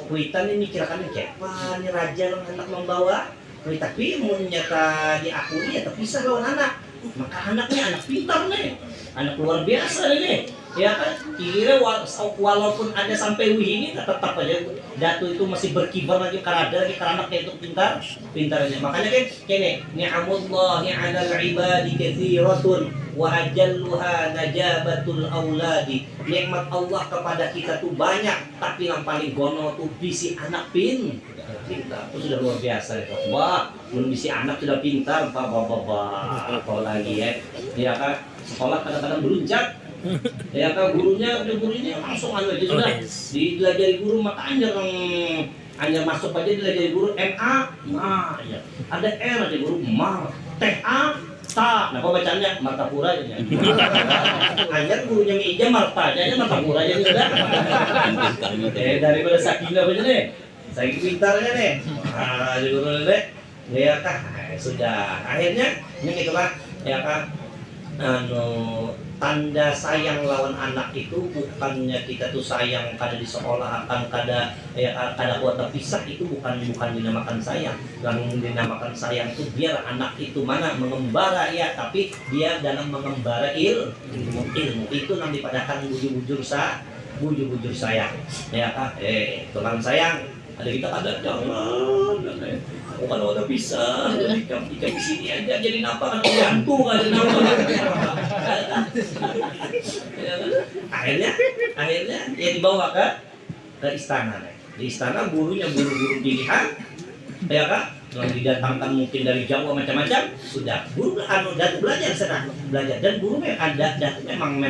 Speaker 2: kuitan ini kira-kira siapa nih raja yang hendak membawa. Tapi mau nyata diakui ya terpisah lawan anak. Maka anaknya anak pintar nih, anak luar biasa nih, ya kan? Kira walaupun ada sampai wih ini tetap aja Datu itu masih berkibar lagi karena anaknya itu pintar aja. Makanya kan kene ni'amullahi 'alal 'ibadi katsiratun wa ajalluha najabatul auladi. Nikmat Allah kepada kita tuh banyak, tapi yang paling gono tuh bisi anak pintar. Itu sudah luar biasa itu. Wah, bisi anak sudah pintar, apa lagi ya kan? Sekolah kadang-kadang beruncat. Ya kan gurunya langsung aja sudah dilajari guru, maka hanya masuk aja dilajari guru MA, ya. Ada R aja guru ma, TA, ta. Nah, apa bacanya? Martapura aja. Hanya gurunya meja Marta aja Martapura aja sudah. Daripada Sakinah aja nih. Saking pintarnya nih. Guru deh. Ya kan, sudah. Akhirnya ini itulah ya kan. Tanda sayang lawan anak itu bukannya kita tuh sayang kada di sekolah akan kada kuota pisah, itu bukan dinamakan sayang. Yang dinamakan sayang itu biar anak itu mana mengembara ya, tapi dia dalam mengembara ilmu itu nanti padakan bujur-bujur sayang ya kan. Tulang sayang ada kita ada jangan. Kalau udah bisa, ikan di sini aja jadi napa kan gantung ada nama. Akhirnya dia dibawa ke istana. Di istana gurunya guru pilihan, ya kan? Yang didatangkan mungkin dari Jawa macam-macam, sudah guru Datu belajar sana, dan guru Datu memang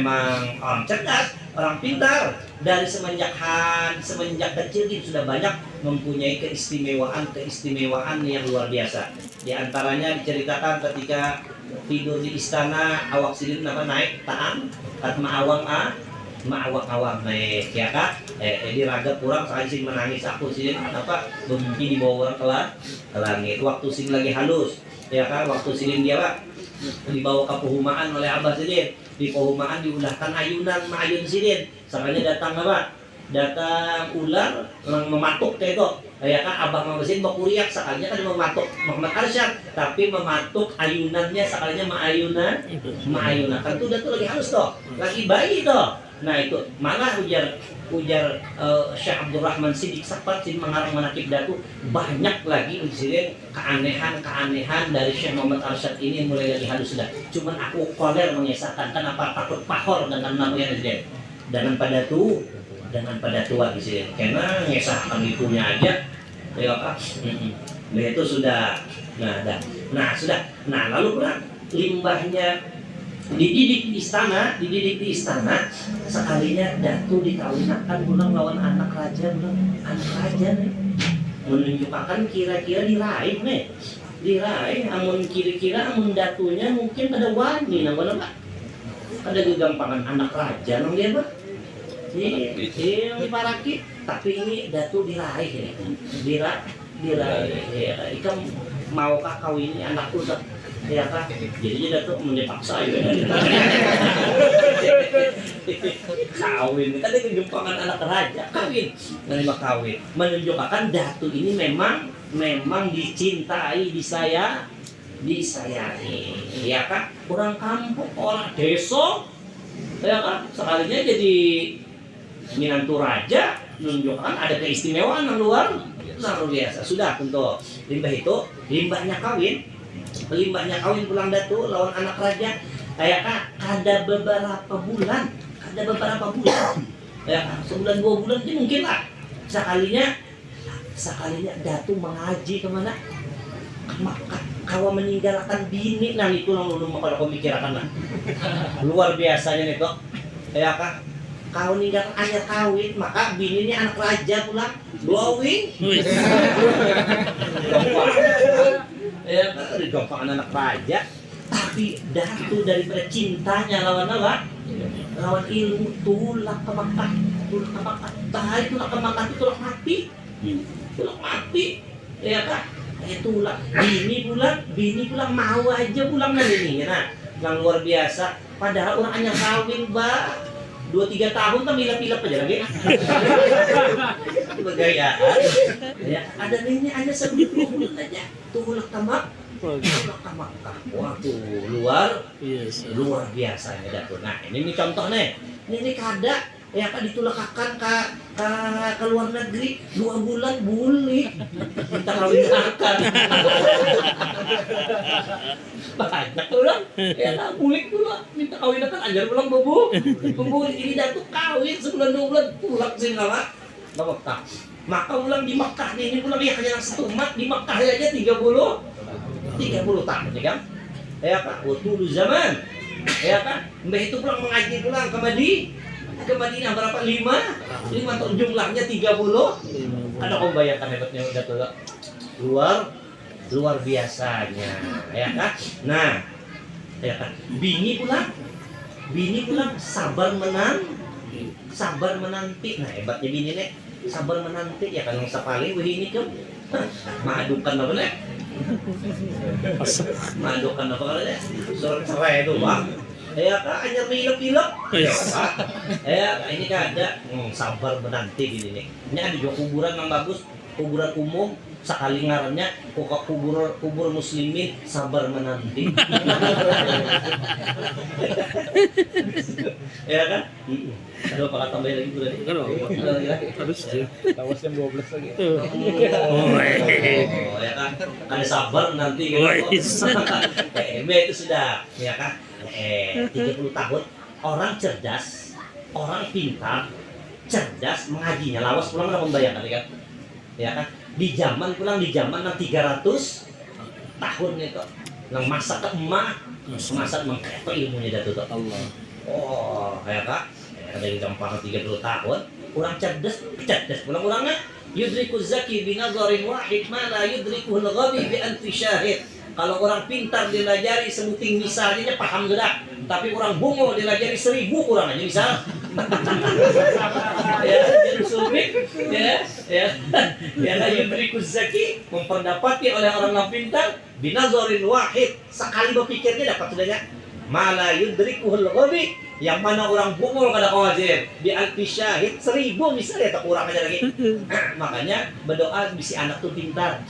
Speaker 2: orang cerdas, orang pintar. Dari semenjak kecil dia sudah banyak mempunyai keistimewaan yang luar biasa. Di antaranya diceritakan ketika tidur di istana, awak sidin naik taang, kat maawang naik ya kak. Diraga kurang saya sih menangis aku sih berhenti dibawa orang ke langit. Waktu sih lagi halus ya kan, waktu sidin dia pak dibawa ke perumahan oleh abah sidin. Di perumahan diulahkan ayun sidin. Sakanya datang ular mematuk kayak itu. Ya kan abang Mamesin bakuriak sakanya kan mematuk Muhammad Arsyad, tapi mematuk ayunannya sakanya maayunan kan tuh udah tuh lagi halus toh, lagi bayi toh. Nah itu malah ujar Syekh Abdurrahman Siddiq Sapat sih mengarang manakib Datu, banyak lagi ujian keanehan dari Syekh Muhammad Arsyad ini mulai lagi halus sudah. Cuman aku koler mengisahkan kenapa takut pahor dengan namanya dia. Dengan pada tua gitu ya, karena ngesahkan itunya aja ya kak. Nah itu sudah lalu pulang limbahnya dididik di istana sekalinya Datu dikawinkan pulang lawan anak raja nih, menunjukkan kira-kira diraih amun kira-kira amun Datunya mungkin ada wani namanya pak, ada kegampangan anak raja nang dia pak. Ini paraki, tapi ini Datu diraih ya. Ikan maukah kawin ini anakku tak? Ya kan? Jadi Datu mendipaksa ya. Kawin, kan ada kegampangan anak raja kawin, menunjukkan Datu ini memang dicintai, disayangi, ya kan? Orang kampung, orang desa, ya kan? Sekalinya jadi menantu raja, menunjukkan ada keistimewaan yang luar biasa. Sudah untuk limbahnya kawin pulang Datu lawan anak raja, kayak kan ada beberapa bulan, ya kan? Sebulan 2 bulan itu mungkin lah. Sekalinya Datu mengaji kemana? Kawa meninggalkan bini, nah itu yang lu kalau kau pikirkan lah. Luar biasanya nih kok, ya kan? Kau ninggal hanya kawin, maka bininya anak raja pulang glowing. Ya kan, digampang anak raja. Tapi Datu daripada cintanya lawan lawan ilmu tulak ke Makkah. Bahaya tulak ke Makkah itu tulak mati. Tulak mati. Ya kan? Tulak. Bini pulang mau aja pulang ini. Nah, yang luar biasa. Padahal orang hanya kawin, Mbak. 2-3 tahun kan milap-milap aja lagi. Bergayaan. Ya, ada ini aja 10 bulan aja. Tulak ke Makkah. Waduh, luar biasanya Datuk. Nah, ini contoh nih. Ini kada ya kan ditulakakan ke luar negeri 2 bulan boleh minta kawin akan. Banyak orang ya tak bulik pula minta kawin akan ajar pulang bobo. Ini Datuk kawin sebulan 2 bulan pulang sih enggak Mekah. Maka pulang di Mekah nih, ini pulang ya hanya satu mat di Mekah aja 30 tahun ya kan? Ya kan? Waktu zaman ya kan? Mbah itu pulang mengaji pulang ke Madinah berapa? 5 atau jumlahnya 30. Ada kau bayangkan hebatnya udah tuh luar biasanya ya kan? Nah ya kan? Bini pulang sabar menanti. Nah hebatnya bini nih sabar menanti ya kan yang sapali ini kan madukan apa nih? Madukan apa kali surat cerai itu bang ya kan hanya pilek ya ini kan ada sabar menanti gini nih ini ada juga kuburan yang bagus kuburan umum sekali ngarannya kubur muslimin sabar menanti. Ya kan? Aduh, apa tambahin lagi berarti?
Speaker 3: Harus sih. Tawas jam 12 lagi.
Speaker 2: Oh, ya kan? Ada sabar nanti gitu. Itu sudah, ya kan? 30 tahun orang cerdas, orang pintar, cerdas mengajinya lawas pulang udah membayangkan kan? Ya kan? Di zaman 300 tahun itu nang masa ke emak masa mengkepo ilmunya datu tuh Allah. Oh ya kak dari gampang 30 tahun orang cerdas pulang orangnya yudriku zaki binadharin wahid ma la yudriku al-ghabi bi anfi syahid. Kalau orang pintar dilajari sebuting misalnya paham sudah, tapi orang bungo dilajari 1000 kurang aja misal. Ya, jadi sulit ya yudriku zaki memperdapati oleh orang yang pintar binadharin wahid sekali berpikirnya dapat sudahnya. Mala yudrikuhul ghabi yang mana orang bungul kada kawajir di alfi syahid 1000 misalnya tak kurang aja lagi. Makanya berdoa bisi anak tuh pintar.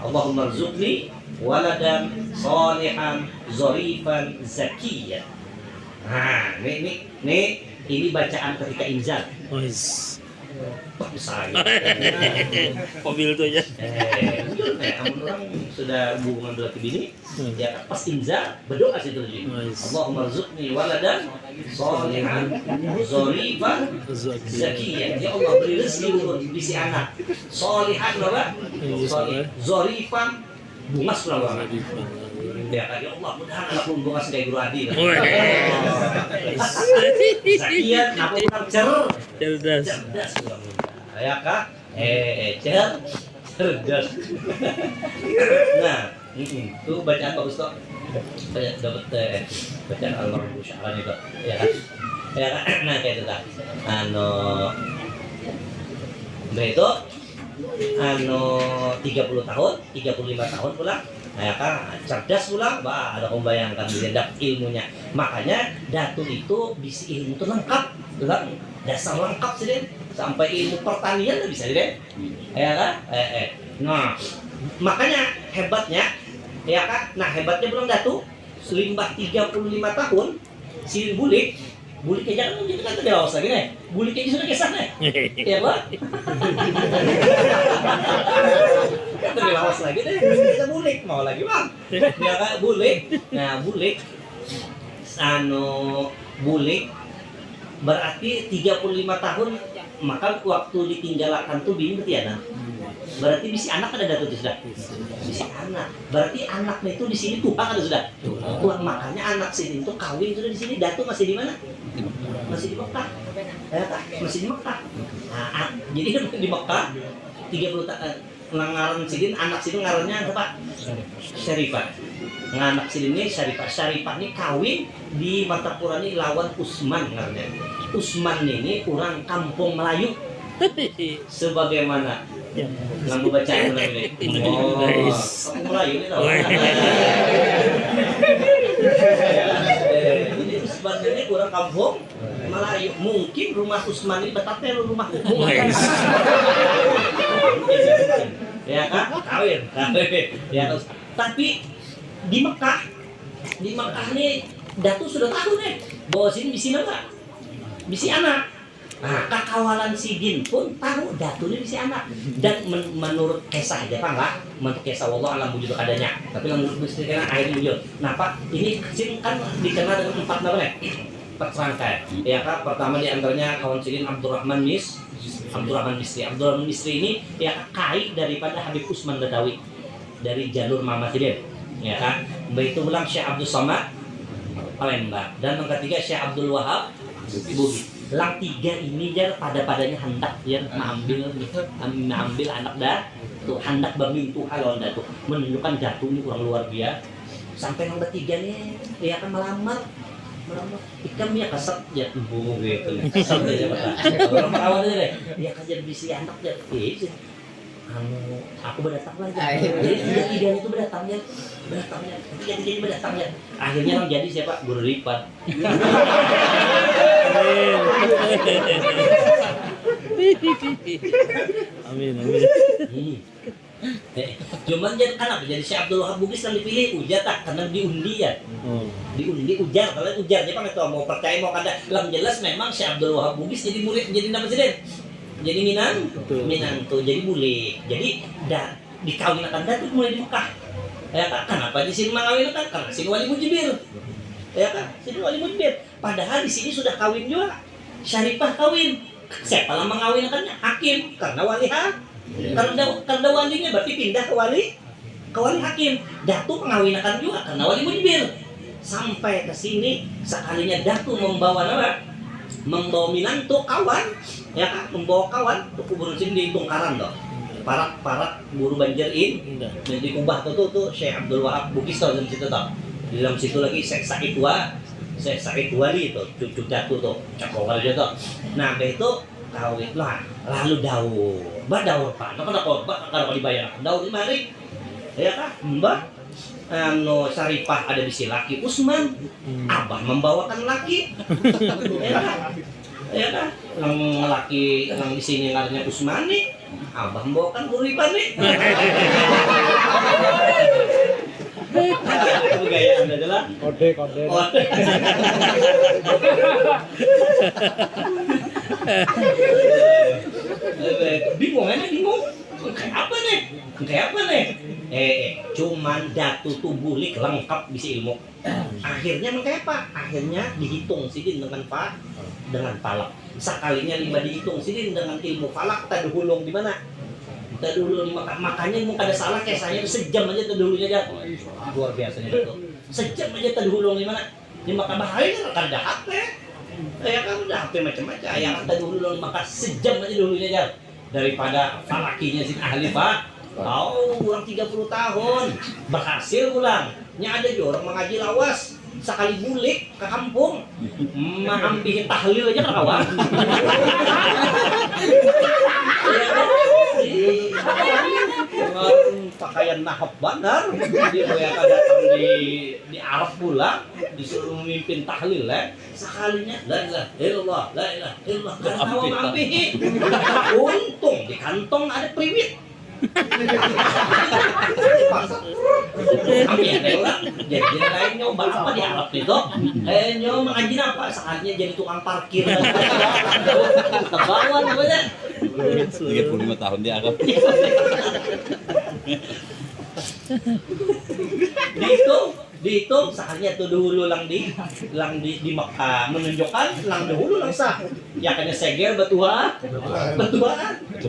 Speaker 2: Allahumma rzuqni waladan sholihan zarifan zakiyyan. Nah, ini bacaan ketika inzal. Saya
Speaker 3: mobil itu aja.
Speaker 2: Orang sudah hubungan berarti bini, ya pas inzal berdoa situ lagi. Allahumma rzuqni waladan sholihan zarifan zakiyyan. Ya Allah beri rezeki untuk bisi anak. Sholihan apa? Zarifan bungas pulang. Ya Allah mudah anak pun bungas kayak guru Adi. Zakiyyan aku pulang cerdas. Ya kak, cerdas. Nah, itu bacaan bagus kok. Dapat bacaan Al-Marhum Sya'lan itu, ya kan? Ya kan? Nah kayak itu kak. Itu 30 tahun, 35 tahun pulang. Nah, ya kan, cerdas pulang, ada membayangkan dia dapat ilmunya. Makanya Datuk itu bisa ilmu itu lengkap, dasar lengkap sih deh. Sampai ilmu pertanian bisa deh, ya kan? Nah, makanya hebatnya, ya kan? Nah hebatnya pulang Datuk, selimbah 35 tahun, si bulik aja kan kita kan dewasa lagi nih, bulik aja sudah kesah nih, ya pak? Kita dewasa lagi deh, kita bulik mau lagi bang, ya kan bulik, nah bulik berarti 35 tahun maka waktu ditinggalkan tuh bini berarti anak. Berarti bisi anak ada Datuk sudah. Bisi anak. Berarti anaknya itu di sini Tuhan ada sudah. Tuhan makanya anak sini itu kawin sudah di sini. Datuk masih di mana? Masih di Mekah. Ya, masih di Mekah. Nah, jadi di Mekah 30 tahun ngaran sidin anak sidin ngarannya apa? Syarifah. Nganak sidin ini Syarifah. Syarifah ini kawin di Martapura ini lawan Usman ngarannya. Usman ini orang kampung Melayu. Sebagaimana yang baca ini. Oh, kampung Melayu ini tahu. Jadi Usman ini orang kampung Melayu. Mungkin rumah Usman ini betapnya rumah ya kan? Kawin. Ya, tapi di Mekah nih Datu sudah tahu nih bahwa sini bisi apa? Bisi anak. Nah, kakawalan Sidin pun tahu Datu ini bisi anak. Dan menurut kisah aja Pak enggak? Menurut kisah wallah alam wujud adanya. Tapi menurut mesti kena akhirnya wujud. Nah, Pak, ini Sidin kan dikenal dengan 4 nama nih. 4 serangkai. Ya kan? Pertama di antaranya kawan Sidin Abdurrahman Misri. Abdurrahman Misri ini ya kai daripada Habib Usman Betawi dari jalur Mama Sidin. Ya kan? Itu ulang Syekh Abdul Somad Palembang dan yang ketiga Syekh Abdul Wahab Bugis. Lang 3 ini jar padanya hendak dia mengambil anak dah tuh hendak bermintu halal dah tuh menunjukkan Datu ini kurang luar biasa sampai yang ketiga nih ya kan melamar ikan ya kasat ya tubuh gitu kasat aja Pak orang merawat aja deh dia kan jadi bisi anak ya aku berdatang lagi. Jadi tiga itu berdatangnya. Tiga berdatangnya. Akhirnya yang jadi siapa? Guru lipat.
Speaker 3: Amin.
Speaker 2: Cuman jadi kenapa? Jadi Syekh Abdul Wahab Bugis yang dipilih ujar tak karena diundi ya. Diundi ujar kalau ujar dia itu mau percaya mau kada. Yang jelas memang Syekh Abdul Wahab Bugis jadi murid jadi nama presiden. Jadi Minantu, jadi bule. Jadi dikawinkan Datu mulai di Mekah. Ya kan? Kenapa di sini mengawinkan? Karena sini wali mujibir. Ya kan? Sini wali mujibir. Padahal di sini sudah kawin juga. Syarifah kawin. Siapa yang mengawinkannya? Hakim. Karena wali karena walinya berarti pindah ke wali hakim. Datu mengawinkan juga karena wali mujibir. Sampai ke sini sekalinya Datu membawa apa? Membawa Minantu kawan, ya kan? Membawa kawan ke kuburan sini di Tungkaran toh. Parak buru banjirin. Jadi kubah tuh Syekh Abdul Wahab Bugis toh di situ toh. Di dalam situ lagi Syekh Said Wali itu cucu Datu tuh, cakowal aja tuh. Nah, itu kawin lah. Lalu daur Pak. Kenapa kalau dibayar? Daur di mari. Ya kan? Mbak Syarifah ada di si laki Usman, Abah membawakan laki, ya kan? Yang laki yang di sini ngarannya Usman nih, Abah membawakan Guripan nih. Gaya Anda adalah
Speaker 3: Kode.
Speaker 2: Bingung. Kayak apa nih? Cuman Datu tuh bulik lengkap bisa ilmu. Akhirnya kayak apa? Akhirnya dihitung Sidin dengan falak. Sekalinya 5 dihitung Sidin dengan ilmu falak. Tadi hulung di mana? Tadi hulung di Mekah. Makanya mau kada salah kisahnya sejam aja tadi hulunya aja. Luar biasanya itu. Sejam aja tadi hulung di mana? Di Mekah bahaya kan ada HP. Ya kan udah HP macam-macam. Yang tadi hulung di Mekah sejam aja dulunya aja. Daripada falakinya si ahli Pak. Orang 30 tahun berhasil pulang. Nya ada juga orang mengaji lawas sekali bulik ke kampung mengambil tahlil aja kan kawan. Pakaian nahab bandar dia kayak datang di Arab pula disuruh memimpin tahlil sekalinya la ilaha illallah kalau ngambil untung di kantong ada priwit. Kami adalah jadi lain nyoba apa di Arab itu nyoba mengaji apa saatnya jadi tukang parkir kebawan apa ya
Speaker 3: 35 tahun di Arab.
Speaker 2: dihitung saatnya tuh dulu lang di Mekah menunjukkan lang dahulu lang sah ya kena segel betuan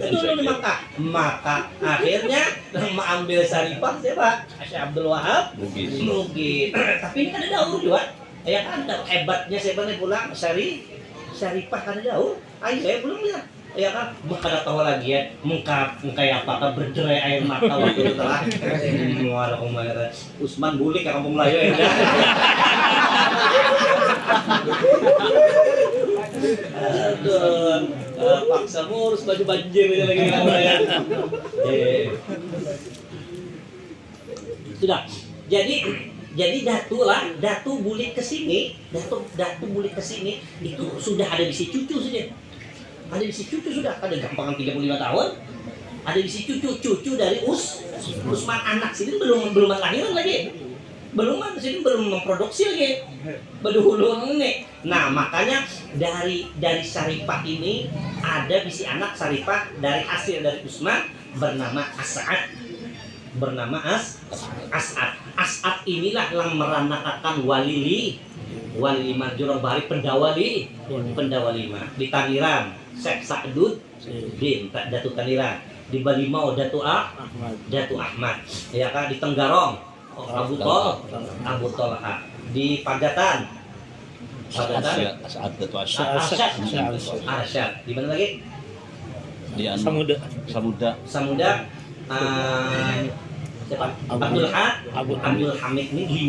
Speaker 2: dulu di Mekah maka akhirnya mengambil Syarifah siapa Syekh Abdul Wahab Bugis tapi ini kan ada daur juga ya kan hebatnya siapa nih pulang Syarifah kan ada daur ayo pulang ya
Speaker 4: ya kan, kada tahu lagi ya, mengkaya apakah berderai air mata waktu itu telah muara kemarin Usman bulik ke kampung Melayu ya. Aduh, paksa ngurus baju banjir aja lagi kamu ya. Sudah. Jadi datu bulik ke sini, datu bulik ke sini itu sudah ada di si cucu saja. Ada di si cucu sudah, ada gampangan 35 tahun. Ada di si cucu dari Usman anak sini belum lahiran lagi. Belum memproduksi lagi. Belum nih. Nah, makanya dari Syarifah ini ada bisi anak Syarifah dari hasil dari Usman bernama As'ad. As'ad inilah yang meranakakan wali lima jurang bari pendawa lima di Tangerang Syekh Sa'dud bin Datu Tangerang, di Balimau Datu Ahmad, ya kan, di Tenggarong Abu Tolha, di Pagatan
Speaker 3: As'ad Datu
Speaker 4: Asyad, di mana lagi?
Speaker 3: Di Samuda.
Speaker 4: Siapa? Abdul Hamid ini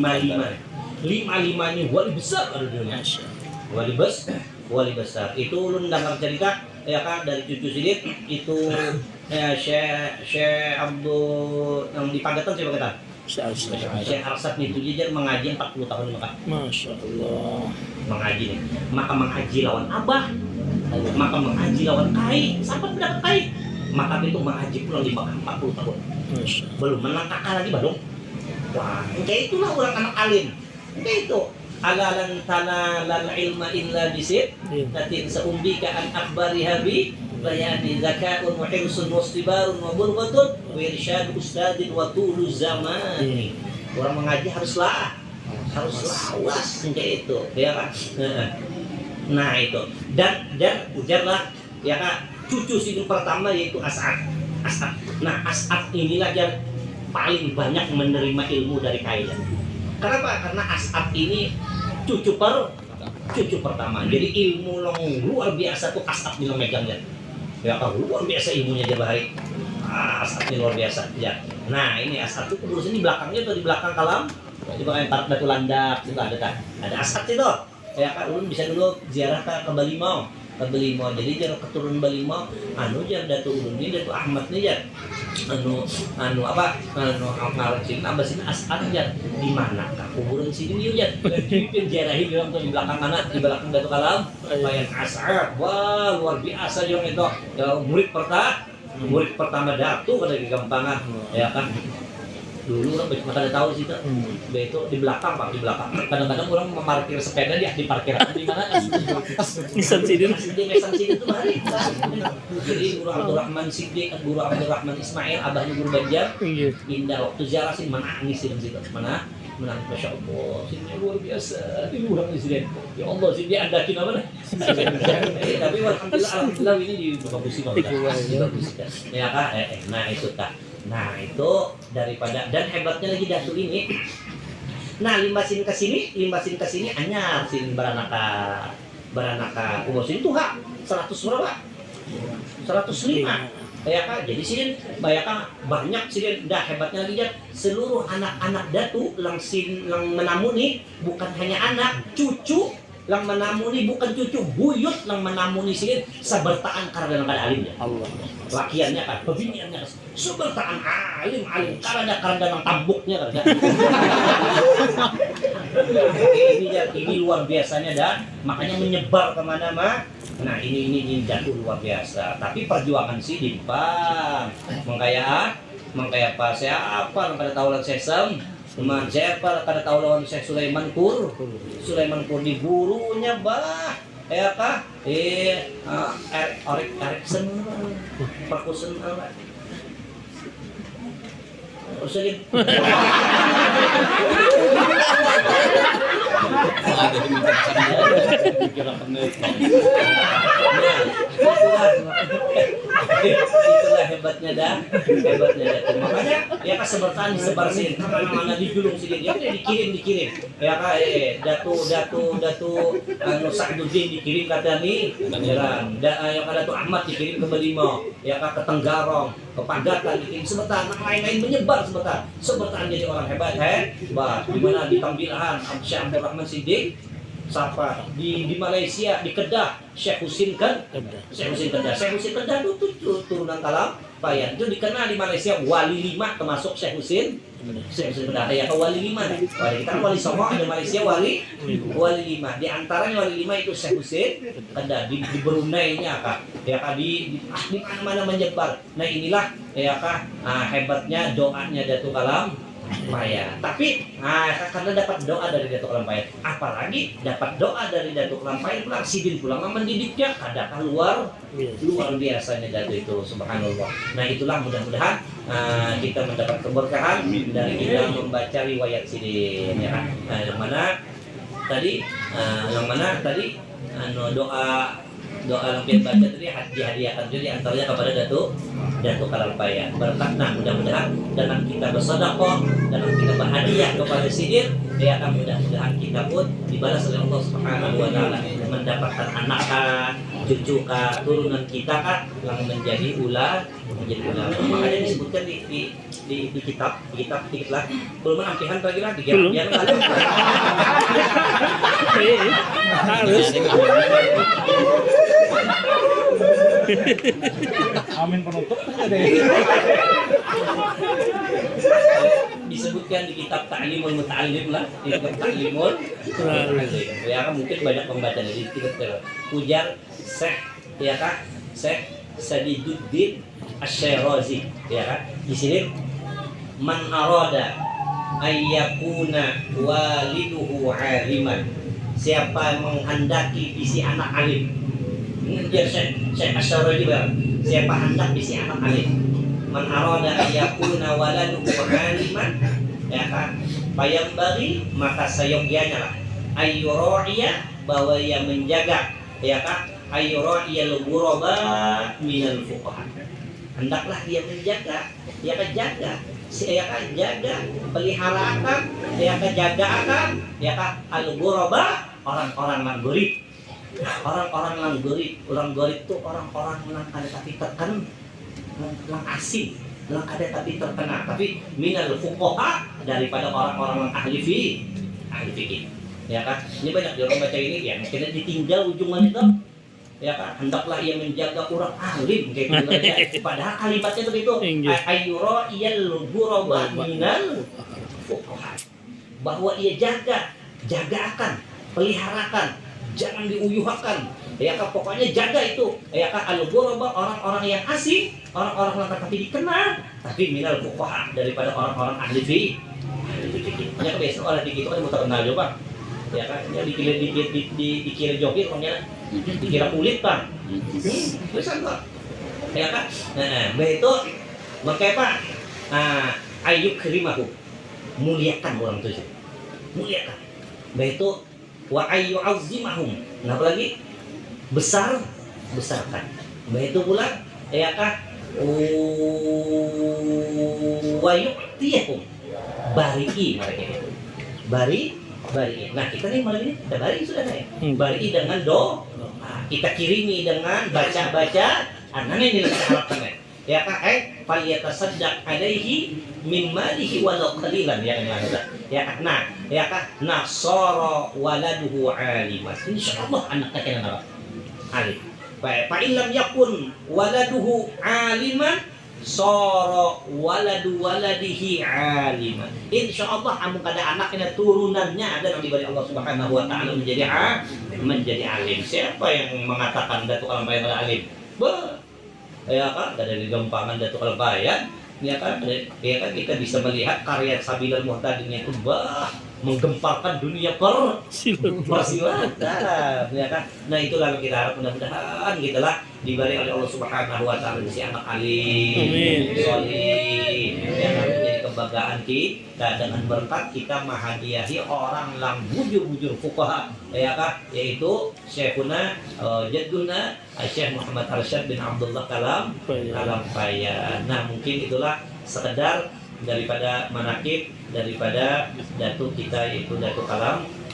Speaker 4: lima-limanya wali besar ada dunia. Wali besar. Itu ulun dengar cerita ya kan dari cucu Sidit itu Syekh Abdul yang di Pagatan siapa kata? Syekh Arsad itu dia mengaji 40 tahun di Mekah.
Speaker 5: Masya Allah.
Speaker 4: Mengaji nih. Maka mengaji lawan abah. Maka mengaji lawan kai. Sampai mendapat kai. Maka itu mengaji pulang di Mekah 40 tahun. Belum menang kakak lagi baru. Wah, kayak itulah orang anak alim. Kayak itu. Alalan tanah lal ilma illa bisid. Natin sa umbika an akhbari habi. Layani zaka'un wa hirsun wa istibarun wa bulghatun wa irsyad ustadin wa tulu zaman. Orang mengaji haruslah ulas kayak itu, ya kan? Nah itu. Dan ujarlah ya kan, cucu sini pertama yaitu As'ad. Nah, As'ad inilah yang paling banyak menerima ilmu dari Kailan. Kenapa? Karena As'ad ini cucu pertama. Jadi ilmu yang luar biasa tuh As'ad yang megangnya. Ya kan, luar biasa ilmunya dia baik. As'ad ini luar biasa. Ya. Nah, ini As'ad itu dulu sini belakangnya tuh di belakang kalam. Di belakang Park Batu Landak itu ada kan. Ada As'ad itu. Ya kan, ulun bisa dulu ziarah ke Balimau. Jadi jangan keturunan Balimau, jar Datu Ulun ini, Datu Ahmad nih jar, ngarusin abasin As'ad jar, di mana kuburan sini jar, di penjarahi bilang tuh di belakang anak, di belakang Datu Kalam, bayan As'ad, wah luar biasa yang itu, ya, murid pertama Datu pada kegampangan, ya kan. Dulu orang ada tahu sih itu di belakang Pak, di belakang. Kadang-kadang orang memarkir sepeda di parkiran di mana?
Speaker 5: Nisan Sidin.
Speaker 4: Di Nisan Sidin itu hari. Jadi Guru Abdurrahman Siddiq, Guru Abdurrahman Ismail, abahnya Guru Banjar. Indah waktu ziarah sih menangis di situ. Mana? Menangis, Masya Allah. Sini luar biasa. Ini orang Sidin. Ya Allah, Sidin ada kina mana? Tapi alhamdulillah ini dibagusin banget. Ya kan? Nah itu tak. Nah itu daripada, dan hebatnya lagi Datu ini. Nah limbasin ke sini anyar sin beranaka umur sini tuh 100 berapa? 105. Ya kan? Jadi sini bayangkan banyak sini. Dah hebatnya lagi seluruh anak-anak Datu lang menamuni bukan hanya anak, cucu lang menamuni bukan cucu, buyut lang menamuni sini sebertaan karena alimnya. Allah. Lakiannya kan, pebiniannya kan, sebertaan alim karena nang tambuknya kan. ini luar biasanya dah, makanya menyebar kemana-mana. Nah ini jatuh luar biasa. Tapi perjuangan sih di Bang, mengkaya apa siapa yang pada tahu lawan Sesem, teman siapa kada tahu lawan Syekh Sulaiman Kur diburunya bah. Ya kah? Erikson perkusen apa? Usahin.
Speaker 2: Itulah hebatnya dah. Makanya ya kan sebertaan disebarsin kemana-mana digulung sini. Ya udah dikirim. Ya kan Datu anu Sa'duddin dikirim kata nih. Yang ada Datu Ahmad dikirim ke Belimo. Ya kan ke Tenggarong, ke Pagatan dikirim sebentar. Lain-lain menyebar sebentar. Sebertaan jadi orang hebat, Bah, di mana di Tambilahan Syekh Abdul Rahman Siddiq, siapa di Malaysia di Kedah Syekh Husin Kedah itu turunan Kalam Bayan itu dikenal di Malaysia wali 5 termasuk Syekh Husin Kedah ya wali 5 wali kita wali Songo ada Malaysia wali 5 di antaranya wali 5 itu Syekh Husin Kedah di Brunei nya Kak ya Kak di mana-mana menyebar. Nah inilah ya Kak hebatnya doanya Datuk Kalam Bayan. Tapi karena dapat doa dari Datuk Kalam Bayan, apalagi dapat doa dari Datuk Kalam Bayan pulang sidin pulang mendidiknya kadang luar biasanya Datuk itu subhanallah. Nah itulah mudah-mudahan kita mendapat keberkahan dari kita membaca riwayat sidin ya kan. Yang mana tadi doa lampian baca tadi dihadiahkan juga antaranya kepada Datuk Kalam Bayan. Berkat mudah-mudahan dalam kita bersedekah, dalam kita berhadiah kepada sidin, ya akan mudah-mudahan kita pun dibalas oleh Allah Subhanahu wa taala mendapatkan anak cucu turunan kita yang menjadi ulama. Makanya disebutkan di kitab dikit lah. Belum ampihan lagi lah biar
Speaker 5: harus.
Speaker 1: Amin penutup.
Speaker 2: Disebutkan di kitab Ta'limul Muta'allim lah, di kitab Ta'limul Muta'allim. Ya kan mungkin banyak pembaca dari kitab ujar Syekh Sadiduddin Asy-Syirazi ya kan. Di sini man arada ayyakuna waliduhu aliman, siapa menghendaki isi anak alim. Dia Syekh Asy-Syirazi siapa hendak isi anak alim. Man arada ayyakuna waladuhu aliman ya kan, bayambari maka seyogyanya lah ayyura'iya bahwa ia menjaga ya kan, ayyura'iyal ghuraba minal fuqaha, hendaklah dia menjaga ya kan, jaga peliharakan ya kan, jaga akan ya kan al-ghuraba orang-orang yang gharib. Orang-orang yang gharib itu orang-orang yang ada tapi terken yang asing, yang ada tapi terkenal, tapi minal fuqaha daripada orang-orang yang ahli fikih ya kan. Ini banyak orang baca ini ya mungkin ditinggal ujungan itu ya kan, hendaklah ia menjaga orang alim kayak gitu. Padahal kalimatnya begitu ayyura iyal ghuraba minal fuqaha, bahwa ia jaga akan, peliharakan, jangan diuyuhakan ya kan, pokoknya jaga itu ya kan, al-ghuraba orang-orang yang asing, orang-orang yang tapi dikenal tapi minal fuqaha daripada orang-orang ahli fikih. Ya kebiasaan orang fikih itu kan mau terkenal juga ya kan, ya dikira joget orangnya dikira kulit kan, tulisan kok ya kan. Nah begitu maka apa ayyuk kerimahu, muliakan orang itu, muliakan. Begitu wa ayyu azimahum, nah apalagi besarkan. Begitu pula ya kan wa yu'tiyahum, bariki mereka itu bari. Nah kita nih malam ini kita bari sudah ya, bari dengan kita kirimi dengan baca anaknya ini harapkan ya kan, faliyatasaddaq alaihi min malihi walau qalilan ya kan. Nah ya kan nasara waladuhu aliman, insyaallah anaknya kena alim. Fa illam yakun waladuhu aliman sara waladu waladihi aliman, insyaallah amun kada anaknya turunannya ada yang diberi Allah Subhanahu wa taala menjadi alim. Siapa yang mengatakan Datuk Kalam Bayan alim? Ya kan, ada di gampangan Datuk Kalam Bayan ya kan kita bisa melihat karya Sabilal Muhtadin itu menggemparkan dunia persilatan ya kan. Nah itulah yang kita harap, mudah-mudahan kita lah diberi oleh Allah Subhanahu wa taala si anak alim, sholih ya kan, menjadi
Speaker 4: kebanggaan kita dengan berkat kita menghadiahi orang yang bujur-bujur fuqaha ya kah, yaitu Syekhuna Jadduna Syekh Muhammad Arsyad bin Abdullah Kalampayan. Nah, mungkin itulah sekedar daripada manakib daripada datu kita, yaitu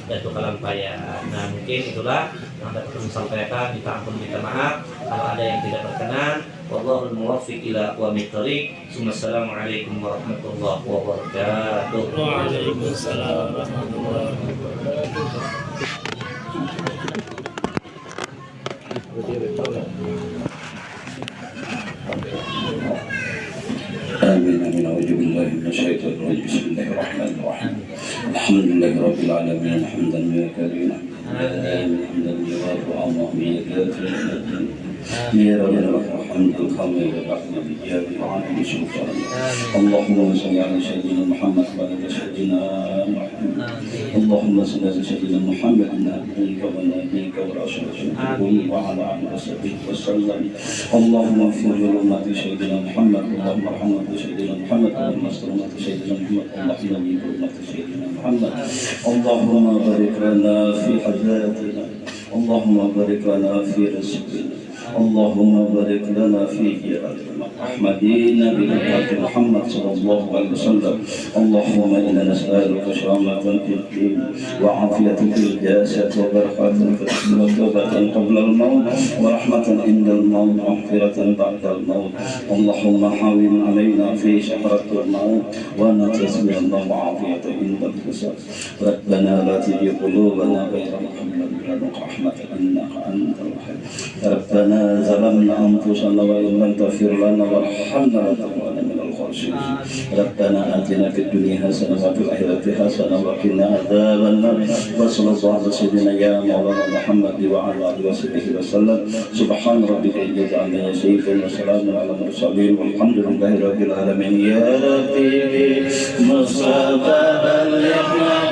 Speaker 4: Datu Kalampayan. Nah, mungkin itulah yang dapat kami sampaikan. Minta ampun, minta maaf kalau ada yang tidak berkenan. Wallahul muwaffiq ila aqwamit thoriq. Assalamualaikum warahmatullahi wabarakatuh.
Speaker 5: Waalaikumsalam warahmatullahi
Speaker 6: آمين آمين. أعوذ بالله من الشيطان الرجيم. بسم الله الرحمن الرحيم. الحمد لله رب العالمين حمدا كثيرا حمدا يوافي عظمه كثيرا يا رب الحمد الكامل الرحمن الإياب وعلى الشكر. اللهم صل على سيدنا محمد وعلى سيدنا محمد. اللهم صل على سيدنا محمد نبيك ونبيك ورسولك وعلى آله وصحبه وسلم. اللهم اغفر لأمة سيدنا محمد. اللهم ارحم سيدنا محمد. اللهم استر أمة سيدنا محمد. اللهم اهدنا أمة سيدنا محمد. اللهم بارك لنا في حياتنا. اللهم بارك لنا في رزقنا. اللهم بارك لنا فيه أحمدين بنبيك محمد صلى الله عليه وسلم. اللهم إنا نسألك سلامة في الدين وعافية في الجسد وبركة في الرزق وتوبة قبل الموت ورحمة عند الموت ومغفرة بعد الموت. اللهم حاول علينا في شهرة الموت ونتسلم وعافية عند الحساب. ربنا لا تزغ قلوبنا غير مدد رحمة إنك أنت الوهاب. ربنا ظلمنا أنفسنا وإن لم تغفر لنا وارحمنا لنكونن من الخاسرين. ربنا آتنا في الدنيا حسنة وفي الآخرة حسنة وقنا عذاب النار. وصلى الله على سيدنا يا مولانا محمد وعلى آله وصحبه وسلم. سبحان ربك رب العزة عما يصفون وسلام على المرسلين والحمد لله رب العالمين. يا ربي مصطفى بلغ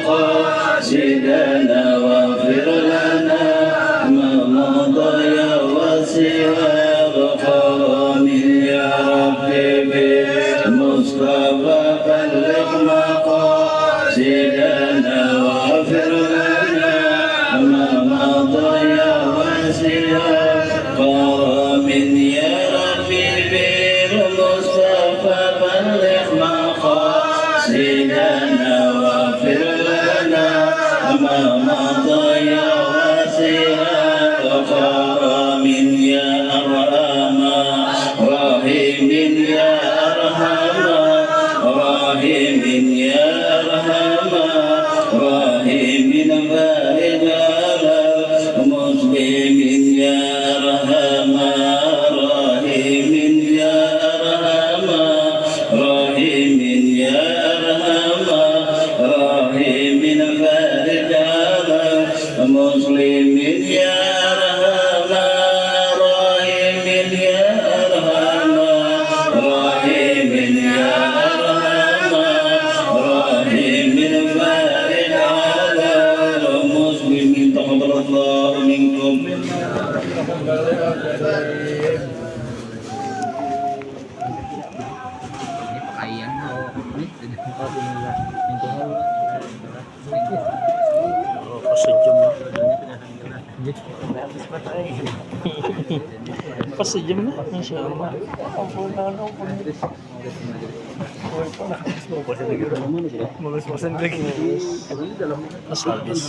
Speaker 6: مقاصدنا واغفر لنا ما مضى يا وسوى بقوم. يا ربي بالمصطفى بلغ مقاصدنا واغفر لنا ما مضى يا وسوى بقوم. يا ربي بالمصطفى بلغ مقاصدنا واغفر لنا ما مضى يا وسوى بقوم. يا أرحم راحمين يا أرحم راحمين يا أرحم راحمين بارك على مسلمين يا أرحم راحمين يا أرحم راحمين يا أرحم راحمين بارك على مسلمين يا
Speaker 5: Pas sejam lah, Masya Allah. Bagus-bagusan lagi. Mas habis.